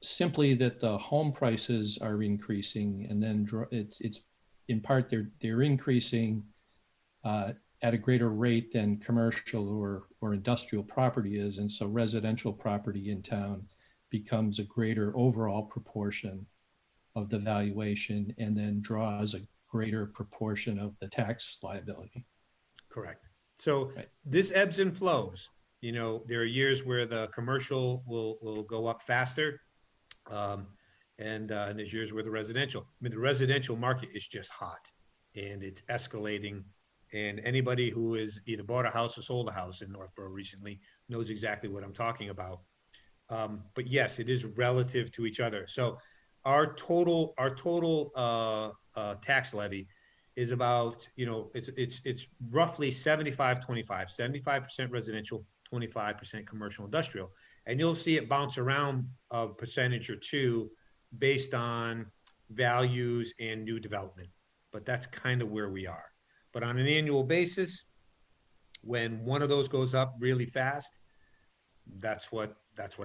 simply that the home prices are increasing, and then it's in part they're increasing at a greater rate than commercial or industrial property is, and so residential property in town becomes a greater overall proportion of the valuation, and then draws a greater proportion of the tax liability. Correct. So right. This ebbs and flows. You know, there are years where the commercial will go up faster, and there's years where the residential. I mean, the residential market is just hot, and it's escalating. And anybody who has either bought a house or sold a house in Northborough recently knows exactly what I'm talking about. But yes, it is relative to each other. So our total tax levy is about, you know, it's roughly 75-25, 75% residential, 25% commercial industrial. And you'll see it bounce around a percentage or two based on values and new development. But that's kind of where we are. But on an annual basis, when one of those goes up really fast, that's what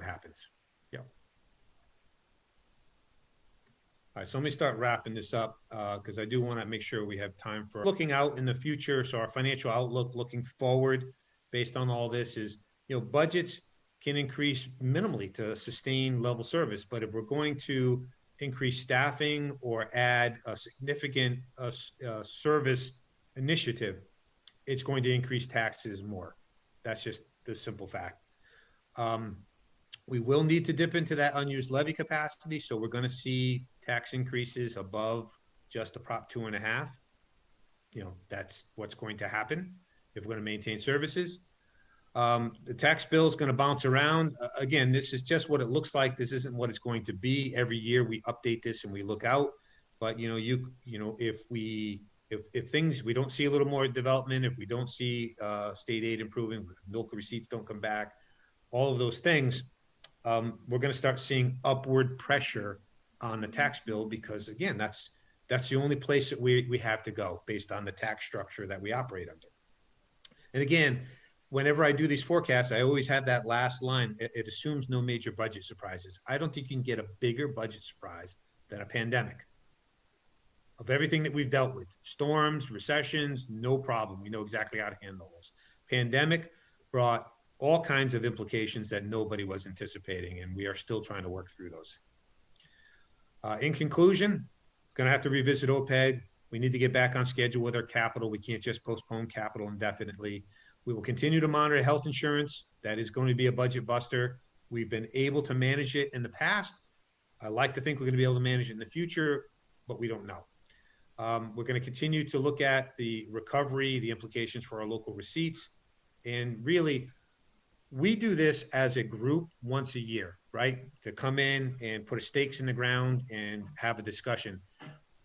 happens. Yeah. All right, so let me start wrapping this up because I do want to make sure we have time for looking out in the future. So our financial outlook looking forward based on all this is, you know, budgets can increase minimally to sustain level service. But if we're going to increase staffing or add a significant service initiative, it's going to increase taxes more. That's just the simple fact. We will need to dip into that unused levy capacity. So we're going to see tax increases above just a Prop 2.5. You know, that's what's going to happen if we're going to maintain services. The tax bill is going to bounce around. Again, this is just what it looks like. This isn't what it's going to be. Every year we update this and we look out. But you know, if things, we don't see a little more development, if we don't see state aid improving, local receipts don't come back, all of those things, we're going to start seeing upward pressure on the tax bill because, again, that's the only place that we have to go based on the tax structure that we operate under. And again, whenever I do these forecasts, I always have that last line. It assumes no major budget surprises. I don't think you can get a bigger budget surprise than a pandemic. Of everything that we've dealt with, storms, recessions, no problem. We know exactly how to handle those. Pandemic brought all kinds of implications that nobody was anticipating, and we are still trying to work through those. In conclusion, going to have to revisit OPEB. We need to get back on schedule with our capital. We can't just postpone capital indefinitely. We will continue to monitor health insurance. That is going to be a budget buster. We've been able to manage it in the past. I like to think we're going to be able to manage it in the future, but we don't know. We're going to continue to look at the recovery, the implications for our local receipts. And really, we do this as a group once a year, right? To come in and put stakes in the ground and have a discussion.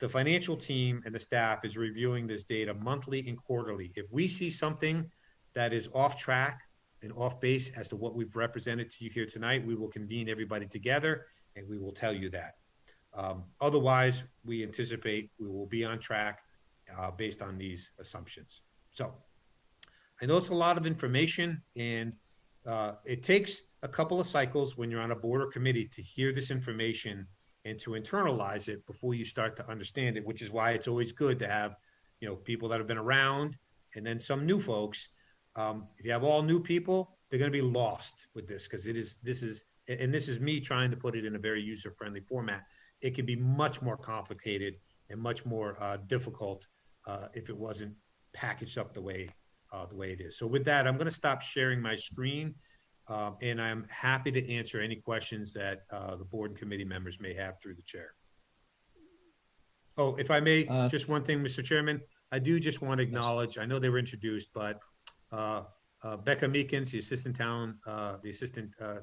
The financial team and the staff is reviewing this data monthly and quarterly. If we see something that is off track and off base as to what we've represented to you here tonight, we will convene everybody together and we will tell you that. Otherwise, we anticipate we will be on track based on these assumptions. So I know it's a lot of information, and it takes a couple of cycles when you're on a board or committee to hear this information and to internalize it before you start to understand it, which is why it's always good to have, people that have been around and then some new folks. If you have all new people, they're going to be lost with this, because this is me trying to put it in a very user-friendly format. It can be much more complicated and much more difficult if it wasn't packaged up the way it is. So with that, I'm going to stop sharing my screen, and I'm happy to answer any questions that the board and committee members may have through the chair. Oh, if I may, just one thing, Mr. Chairman, I do just want to acknowledge, I know they were introduced, but Becca Meekins, the assistant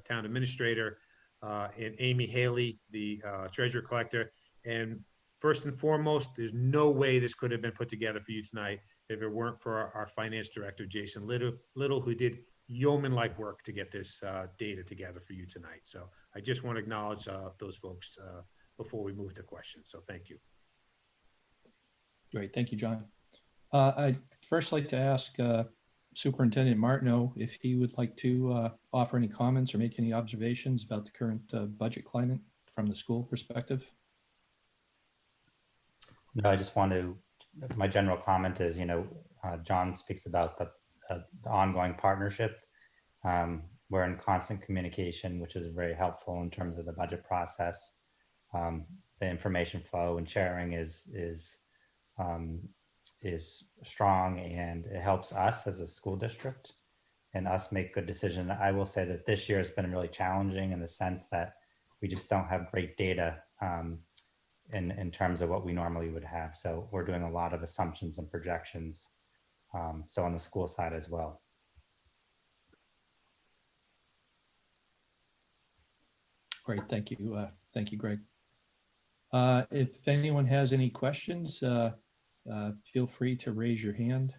town administrator, and Amy Haley, the treasurer collector. And first and foremost, there's no way this could have been put together for you tonight if it weren't for our finance director, Jason Little, who did yeoman-like work to get this data together for you tonight. So I just want to acknowledge those folks before we move to questions. So thank you. Great, thank you, John. I'd first like to ask Superintendent Martineau if he would like to offer any comments or make any observations about the current budget climate from the school perspective. No, I just want to, my general comment is, John speaks about the ongoing partnership. We're in constant communication, which is very helpful in terms of the budget process. The information flow and sharing is strong, and it helps us as a school district and us make good decisions. I will say that this year has been really challenging in the sense that we just don't have great data in terms of what we normally would have. So we're doing a lot of assumptions and projections. So on the school side as well. Great, thank you. Thank you, Greg. If anyone has any questions, feel free to raise your hand.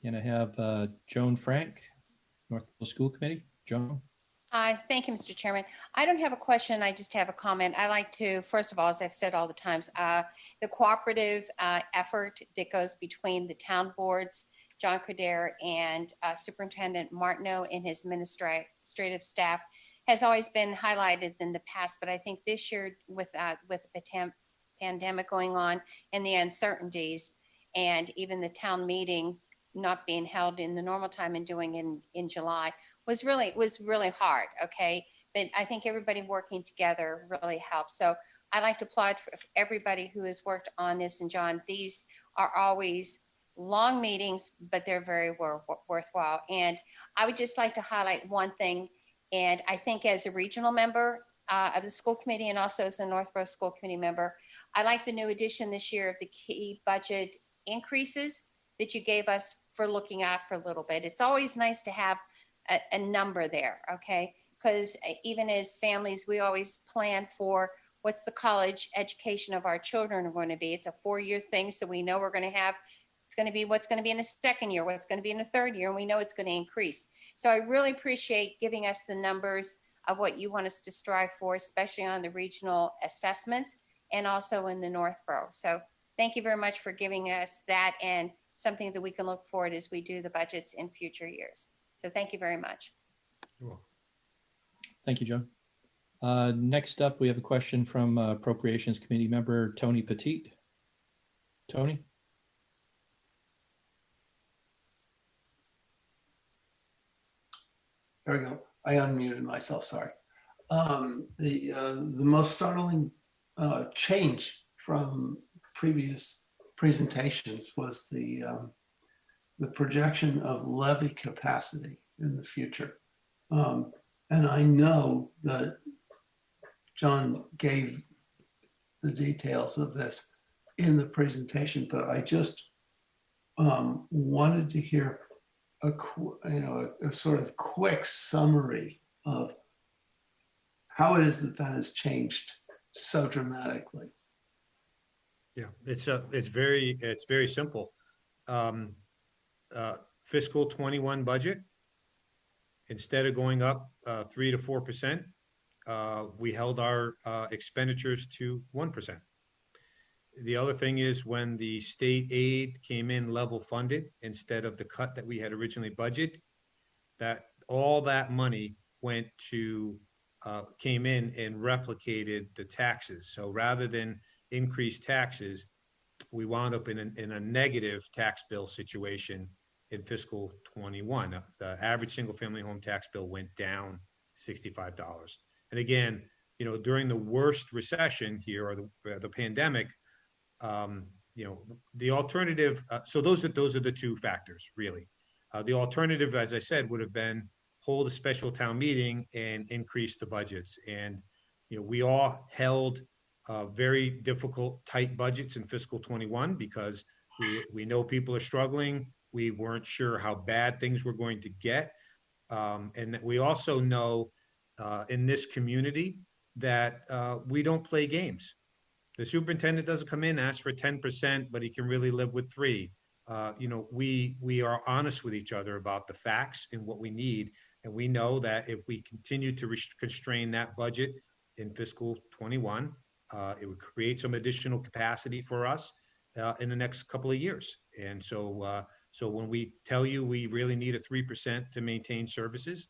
And I have Joan Frank, Northborough School Committee. Joan? Hi, thank you, Mr. Chairman. I don't have a question. I just have a comment. I like to, first of all, as I've said all the times, the cooperative effort that goes between the town boards, John Coderre, and Superintendent Martineau and his administrative staff has always been highlighted in the past. But I think this year with the pandemic going on and the uncertainties, and even the town meeting not being held in the normal time and doing in July, was really hard. Okay, but I think everybody working together really helps. So I like to applaud for everybody who has worked on this. And John, these are always long meetings, but they're very worthwhile. And I would just like to highlight one thing. And I think as a regional member of the school committee, and also as a Northborough School Committee member, I like the new addition this year of the key budget increases that you gave us for looking out for a little bit. It's always nice to have a number there, okay? Because even as families, we always plan for what's the college education of our children are going to be. It's a 4-year thing, so we know we're going to have, it's going to be what's going to be in the second year, what's going to be in the third year, and we know it's going to increase. So I really appreciate giving us the numbers of what you want us to strive for, especially on the regional assessments and also in the Northborough. So thank you very much for giving us that, and something that we can look forward as we do the budgets in future years. So thank you very much. You're welcome. Thank you, Joan. Next up, we have a question from Appropriations Committee member Tony Petit. Tony? There we go. I unmuted myself, sorry. The most startling change from previous presentations was the projection of levy capacity in the future. And I know that John gave the details of this in the presentation, but I just wanted to hear a sort of quick summary of how it is that that has changed so dramatically. Yeah, it's very simple. Fiscal 21 budget, instead of going up 3 to 4%, we held our expenditures to 1%. The other thing is when the state aid came in level funded instead of the cut that we had originally budgeted, that all that money went to came in and replicated the taxes. So rather than increase taxes, we wound up in a negative tax bill situation in fiscal 21. The average single family home tax bill went down $65. And again, you know, during the worst recession here, or the pandemic, you know, the alternative, so those are the two factors really. The alternative, as I said, would have been hold a special town meeting and increase the budgets. And, you know, we all held very difficult, tight budgets in fiscal 21 because we know people are struggling. We weren't sure how bad things were going to get. And we also know in this community that we don't play games. The superintendent doesn't come in, ask for 10%, but he can really live with 3. You know, we are honest with each other about the facts and what we need. And we know that if we continue to constrain that budget in fiscal 21, it would create some additional capacity for us in the next couple of years. And so, so when we tell you we really need a 3% to maintain services,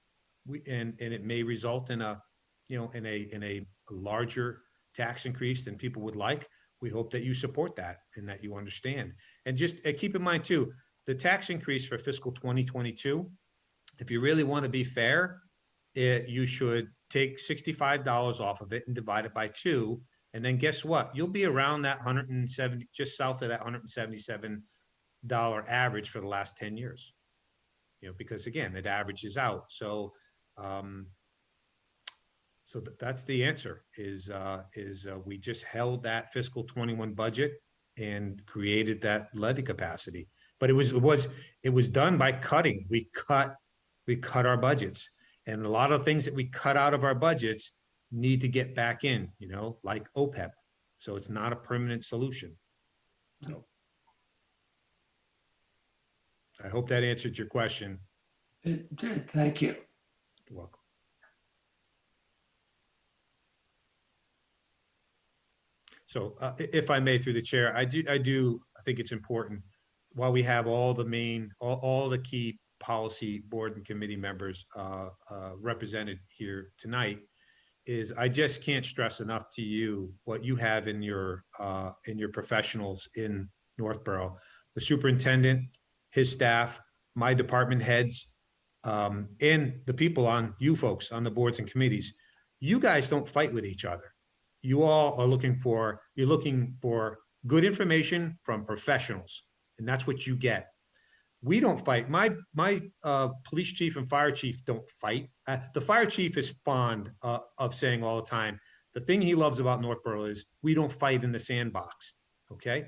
and it may result in a, you know, in a larger tax increase than people would like, we hope that you support that and that you understand. And just keep in mind too, the tax increase for fiscal 2022, if you really want to be fair, you should take $65 off of it and divide it by 2. And then guess what? You'll be around that 170, just south of that $177 average for the last 10 years. You know, because again, it averages out. So, so that's the answer is we just held that fiscal 21 budget and created that levy capacity. But it was done by cutting. We cut our budgets, and a lot of things that we cut out of our budgets need to get back in, you know, like OPEB. So it's not a permanent solution. So I hope that answered your question. It did, thank you. You're welcome. So if I may, through the chair, I think it's important, while we have all the key policy board and committee members represented here tonight, is I just can't stress enough to you what you have in your professionals in Northborough. The superintendent, his staff, my department heads, and the people on you folks on the boards and committees. You guys don't fight with each other. You all are looking for good information from professionals, and that's what you get. We don't fight. My police chief and fire chief don't fight. The fire chief is fond of saying all the time, the thing he loves about Northborough is we don't fight in the sandbox, okay?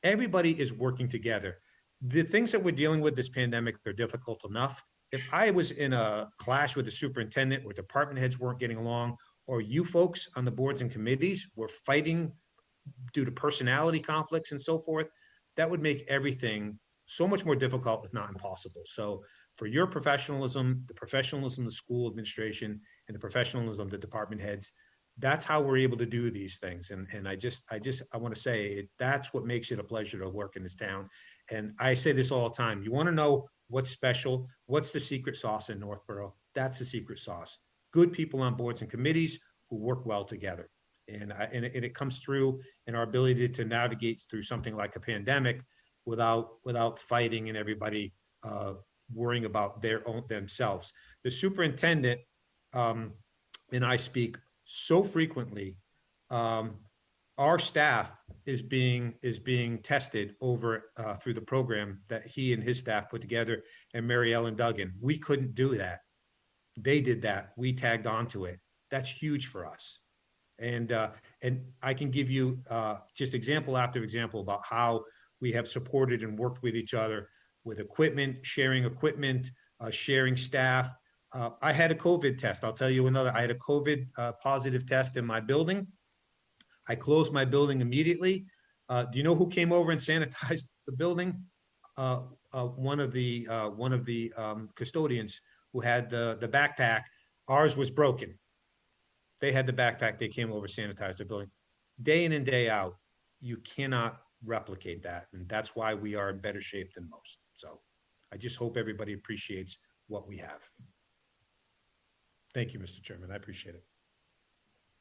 Everybody is working together. The things that we're dealing with this pandemic are difficult enough. If I was in a clash with the superintendent or department heads weren't getting along, or you folks on the boards and committees were fighting due to personality conflicts and so forth, that would make everything so much more difficult, if not impossible. So for your professionalism, the professionalism of the school administration, and the professionalism of the department heads, that's how we're able to do these things. And I want to say that's what makes it a pleasure to work in this town. And I say this all the time. You want to know what's special, what's the secret sauce in Northborough? That's the secret sauce. Good people on boards and committees who work well together. And it comes through in our ability to navigate through something like a pandemic without fighting and everybody worrying about themselves. The superintendent and I speak so frequently. Our staff is being tested over through the program that he and his staff put together, and Mary Ellen Duggan. We couldn't do that. They did that. We tagged onto it. That's huge for us. And I can give you just example after example about how we have supported and worked with each other with equipment, sharing staff. I had a COVID test. I'll tell you another. I had a COVID positive test in my building. I closed my building immediately. Do you know who came over and sanitized the building? One of the custodians who had the backpack. Ours was broken. They had the backpack. They came over, sanitized the building. Day in and day out, you cannot replicate that. And that's why we are in better shape than most. So I just hope everybody appreciates what we have. Thank you, Mr. Chairman. I appreciate it.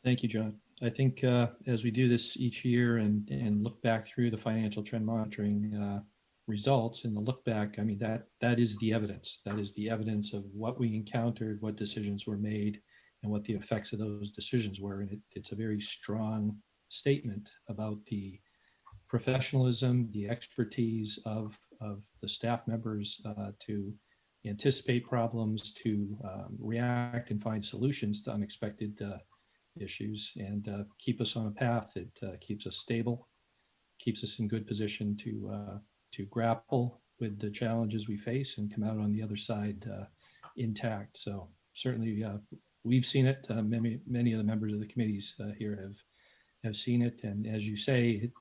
Thank you, John. I think as we do this each year and look back through the financial trend monitoring results and the look back, I mean, that is the evidence. That is the evidence of what we encountered, what decisions were made, and what the effects of those decisions were. And it's a very strong statement about the professionalism, the expertise of the staff members to anticipate problems, to react and find solutions to unexpected issues, and keep us on a path that keeps us stable, keeps us in good position to grapple with the challenges we face and come out on the other side intact. So certainly we've seen it. Many of the members of the committees here have seen it, and as you say,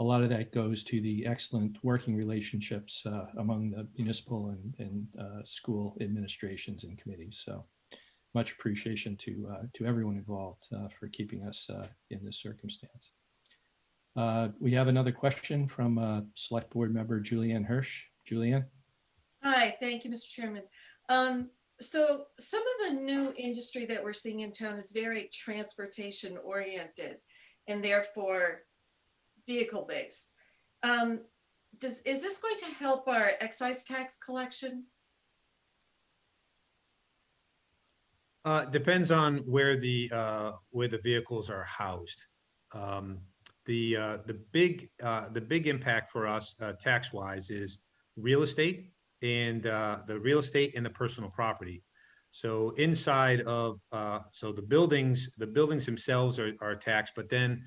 a lot of that goes to the excellent working relationships among the municipal and school administrations and committees. So much appreciation to everyone involved for keeping us in this circumstance. We have another question from Select Board Member Julianne Hirsch. Julianne? Hi, thank you, Mr. Chairman. So some of the new industry that we're seeing in town is very transportation oriented and therefore vehicle based. Is this going to help our excise tax collection? Depends on where the vehicles are housed. The big impact for us tax wise is real estate and the personal property. So inside of so the buildings themselves are taxed, but then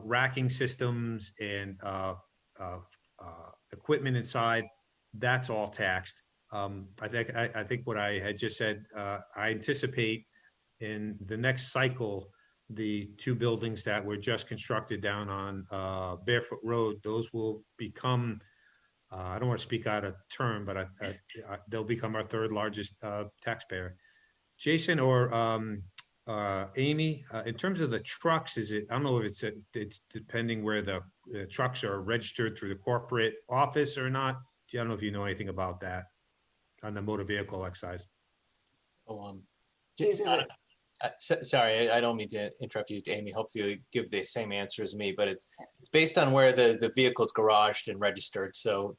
racking systems and equipment inside, that's all taxed. I think what I had just said, I anticipate in the next cycle, the two buildings that were just constructed down on Barefoot Road, those will become, I don't want to speak out of turn, but they'll become our third largest taxpayer. Jason or Amy, in terms of the trucks, I don't know if it's depending where the trucks are registered through the corporate office or not. I don't know if you know anything about that on the motor vehicle excise. Jason, sorry, I don't mean to interrupt you, Amy. Hopefully you give the same answer as me, but it's based on where the vehicle's garaged and registered. So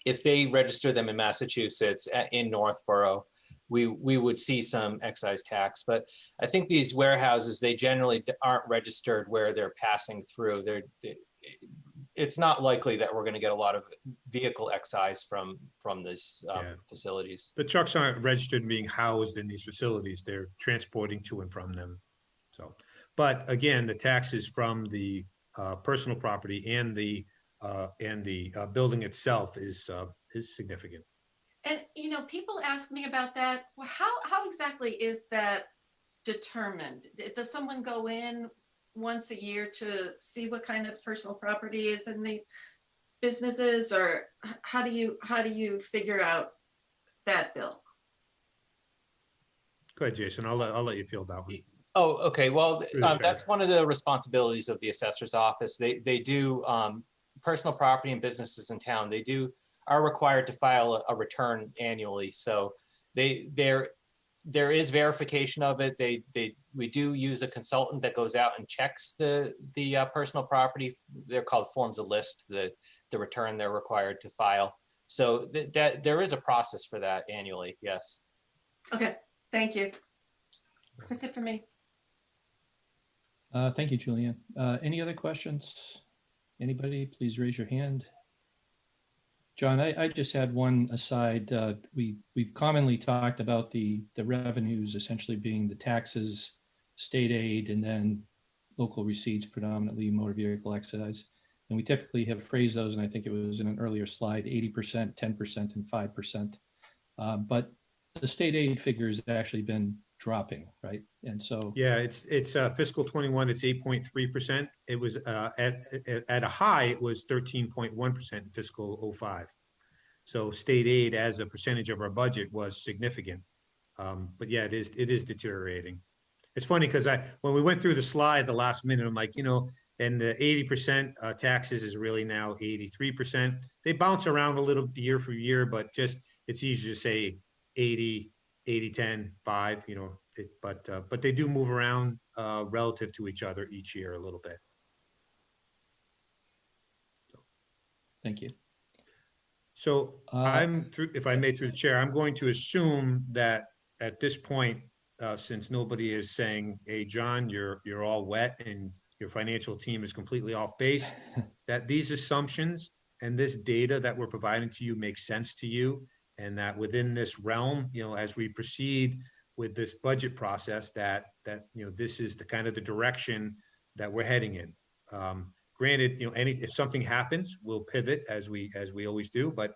if they register them in Massachusetts, in Northborough, we would see some excise tax. But I think these warehouses, they generally aren't registered where they're passing through. It's not likely that we're going to get a lot of vehicle excise from these facilities. The trucks aren't registered and being housed in these facilities. They're transporting to and from them. So, but again, the taxes from the personal property and the building itself is significant. And people ask me about that. Well, how exactly is that determined? Does someone go in once a year to see what kind of personal property is in these businesses, or how do you figure out that, Bill? Go ahead, Jason. I'll let you field that one. Oh, okay. Well, that's one of the responsibilities of the assessor's office. They do personal property and businesses in town. They are required to file a return annually. So there is verification of it. We do use a consultant that goes out and checks the personal property. They're called forms of list, the return they're required to file. So that there is a process for that annually. Yes. Okay, thank you. That's it for me. Thank you, Julianne. Any other questions? Anybody, please raise your hand. John, I just had one aside. We've commonly talked about the revenues essentially being the taxes, state aid, and then local receipts, predominantly motor vehicle excise. And we typically have phrased those, and I think it was in an earlier slide, 80%, 10%, and 5%. But the state aid figure has actually been dropping, right? And so Yeah, it's fiscal 21, it's 8.3%. It was at a high, it was 13.1% in fiscal 05. So state aid as a percentage of our budget was significant. But yeah, it is deteriorating. It's funny because when we went through the slide the last minute, I'm like, and the 80% taxes is really now 83%. They bounce around a little year for year, but just it's easier to say 80, 10, 5, but they do move around relative to each other each year a little bit. thank you. So if I may through the chair, I'm going to assume that at this point, since nobody is saying, hey, John, you're all wet and your financial team is completely off base, that these assumptions and this data that we're providing to you makes sense to you, and that within this realm, as we proceed with this budget process, that this is the kind of the direction that we're heading in. Granted, if something happens, we'll pivot as we always do. But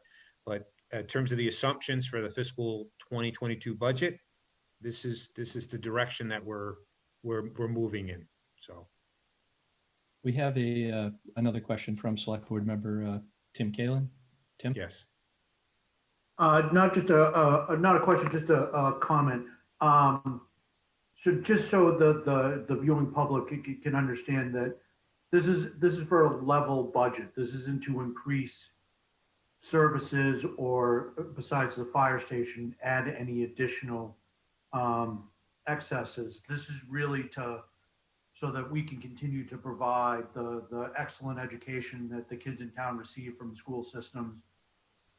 in terms of the assumptions for the fiscal 2022 budget, this is the direction that we're moving in. So we have another question from Select Board Member Tim Kalin. Tim? Yes. Not a question, just a comment. So just so the viewing public can understand that this is for a level budget. This isn't to increase services or, besides the fire station, add any additional excesses. This is really so that we can continue to provide the excellent education that the kids in town receive from the school systems,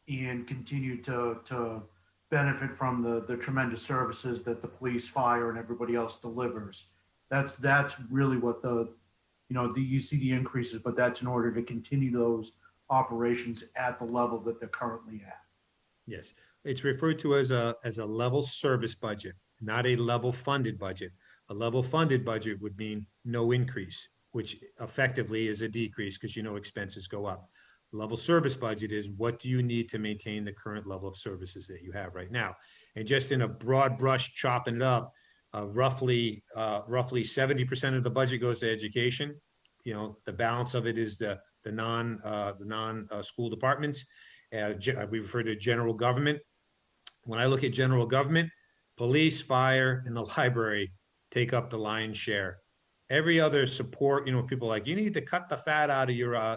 and continue to benefit from the tremendous services that the police, fire, and everybody else delivers. That's really what you see the increases, but that's in order to continue those operations at the level that they're currently at. Yes, it's referred to as a level service budget, not a level funded budget. A level funded budget would mean no increase, which effectively is a decrease because expenses go up. Level service budget is what do you need to maintain the current level of services that you have right now. And just in a broad brush, chopping it up, roughly 70% of the budget goes to education. The balance of it is the non school departments. We refer to general government. When I look at general government, police, fire, and the library take up the lion's share. Every other support, people are like, you need to cut the fat out of your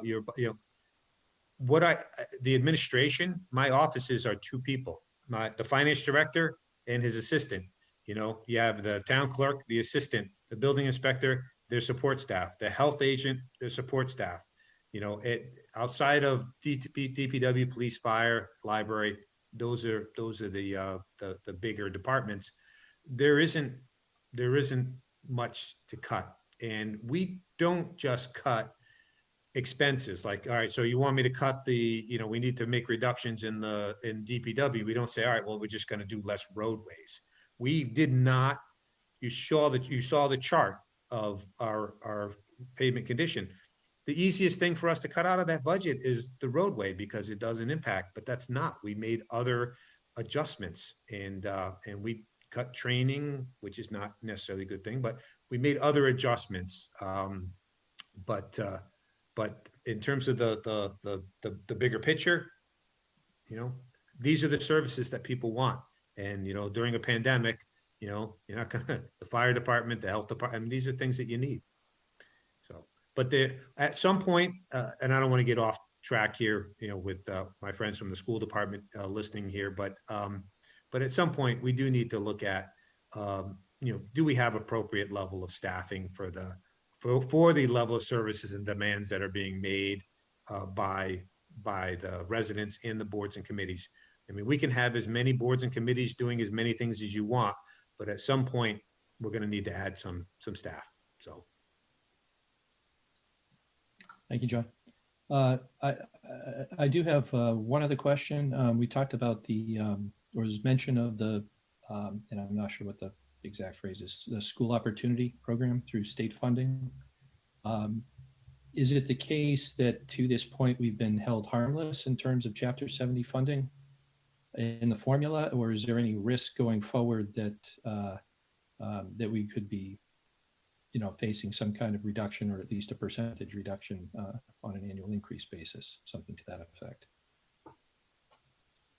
the administration. My offices are two people, the finance director and his assistant. You have the town clerk, the assistant, the building inspector, their support staff, the health agent, their support staff. Outside of DPW, police, fire, library, those are the bigger departments. There isn't much to cut, and we don't just cut expenses. Like, all right, so you want me to cut we need to make reductions in DPW. We don't say, all right, well, we're just going to do less roadways. We did not. You saw the chart of our pavement condition. The easiest thing for us to cut out of that budget is the roadway because it doesn't impact, but that's not. We made other adjustments, and we cut training, which is not necessarily a good thing, but we made other adjustments. But in terms of the bigger picture, these are the services that people want. And, during a pandemic, you're not gonna, the fire department, the health department, these are things that you need. So, but at some point, and I don't want to get off track here, with my friends from the school department listening here, but at some point we do need to look at, do we have appropriate level of staffing for the level of services and demands that are being made by by the residents in the boards and committees. I mean, we can have as many boards and committees doing as many things as you want, but at some point, we're going to need to add some staff. So. Thank you, John. I do have one other question. We talked about or was mention of the, and I'm not sure what the exact phrase is, the school opportunity program through state funding. Is it the case that to this point we've been held harmless in terms of Chapter 70 funding in the formula, or is there any risk going forward that that we could be, facing some kind of reduction, or at least a percentage reduction on an annual increase basis, something to that effect?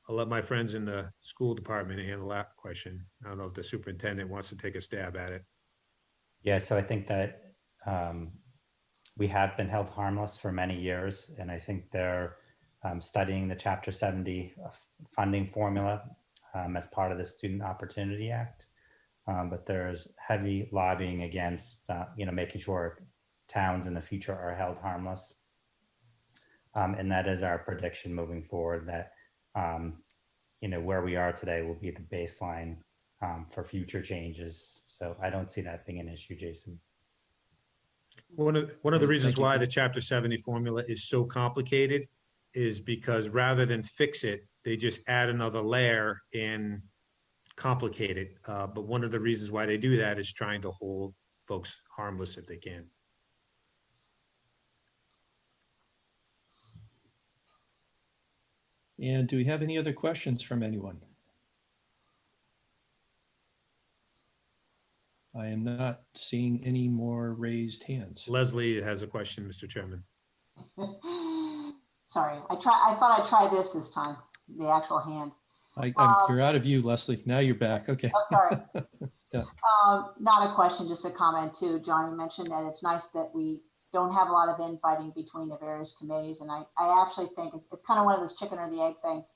I'll let my friends in the school department handle that question. I don't know if the superintendent wants to take a stab at it. Yeah, so I think that we have been held harmless for many years, and I think they're studying the Chapter 70 funding formula as part of the Student Opportunity Act. But there's heavy lobbying against, making sure towns in the future are held harmless. And that is our prediction moving forward, that, where we are today will be the baseline for future changes. So I don't see that being an issue, Jason. One of the reasons Thank you. why the Chapter 70 formula is so complicated is because rather than fix it, they just add another layer and complicate it. But one of the reasons why they do that is trying to hold folks harmless if they can. And do we have any other questions from anyone? I am not seeing any more raised hands. Leslie has a question, Mr. Chairman. Sorry, I thought I'd try this time, the actual hand. You're out of view, Leslie. Now you're back. Okay. Oh, sorry. Yeah. Not a question, just a comment too. John, you mentioned that it's nice that we don't have a lot of infighting between the various committees. And I actually think it's kind of one of those chicken or the egg things.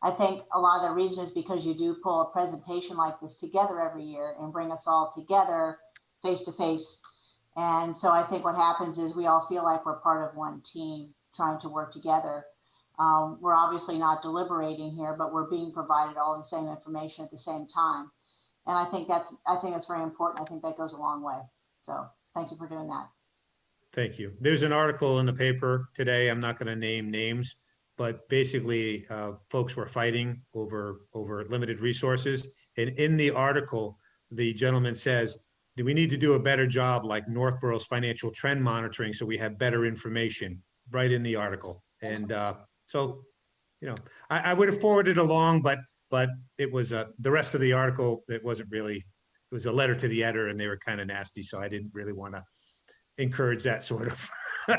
I think a lot of the reason is because you do pull a presentation like this together every year and bring us all together face to face. And so I think what happens is we all feel like we're part of one team trying to work together. We're obviously not deliberating here, but we're being provided all the same information at the same time. And I think that's very important. I think that goes a long way. So thank you for doing that. Thank you. There's an article in the paper today. I'm not going to name names, but basically folks were fighting over limited resources. And in the article, the gentleman says, do we need to do a better job like Northborough's financial trend monitoring so we have better information, right in the article. And so, I would have forwarded along, but it was the rest of the article. It wasn't really, it was a letter to the editor and they were kind of nasty. So I didn't really want to encourage that sort of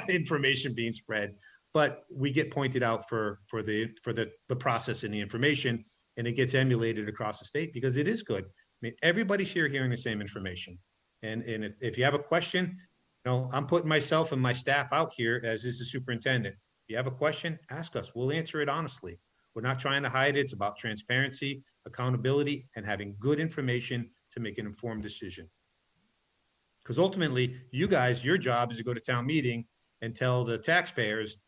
information being spread, but we get pointed out for the process and the information, and it gets emulated across the state because it is good. I mean, everybody's here hearing the same information. And if you have a question, I'm putting myself and my staff out here, as is the superintendent. If you have a question, ask us. We'll answer it honestly. We're not trying to hide it. It's about transparency, accountability, and having good information to make an informed decision. Because ultimately, you guys, your job is to go to town meeting and tell the taxpayers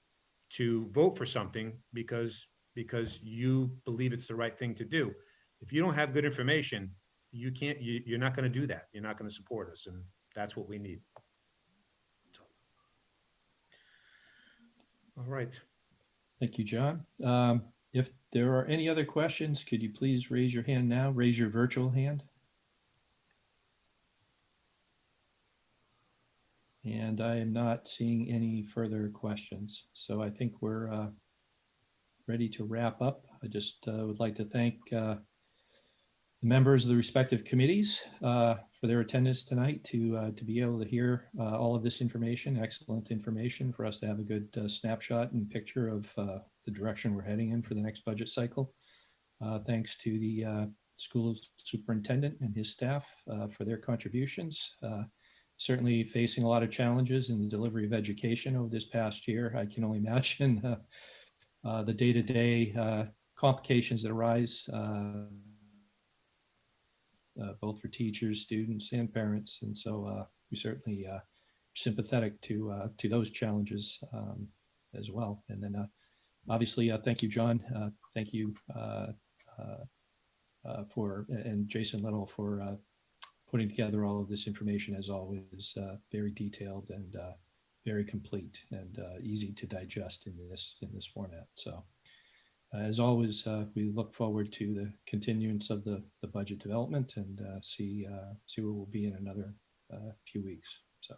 to vote for something because you believe it's the right thing to do. If you don't have good information, you're not going to do that. You're not going to support us, and that's what we need. So. All right. Thank you, John. If there are any other questions, could you please raise your hand now? Raise your virtual hand. And I am not seeing any further questions. So I think we're ready to wrap up. I just would like to thank the members of the respective committees for their attendance tonight to be able to hear all of this information, excellent information for us to have a good snapshot and picture of the direction we're heading in for the next budget cycle. Thanks to the school superintendent and his staff for their contributions. Certainly facing a lot of challenges in the delivery of education over this past year. I can only imagine the day-to-day complications that arise both for teachers, students, and parents. And so we certainly are sympathetic to those challenges as well. And then Obviously, thank you, John. Thank you and Jason Little for putting together all of this information, as always, very detailed and very complete and easy to digest in this format. So as always, we look forward to the continuance of the budget development and see where we'll be in another few weeks. So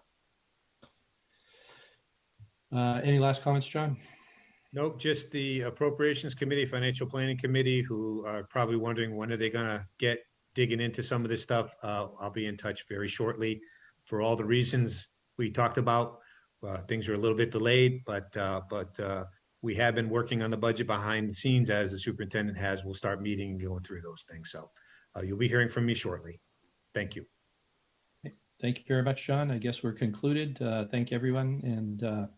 any last comments, John? Nope, just the Appropriations Committee, Financial Planning Committee, who are probably wondering when are they gonna get digging into some of this stuff. I'll be in touch very shortly. For all the reasons we talked about, things are a little bit delayed, but we have been working on the budget behind the scenes as the superintendent has. We'll start meeting and going through those things. So you'll be hearing from me shortly. Thank you. Thank you very much, John. I guess we're concluded. Thank everyone and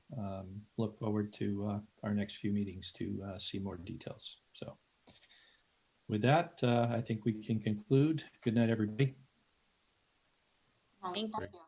look forward to our next few meetings to see more details. So with that, I think we can conclude. Good night, everybody. Thank you.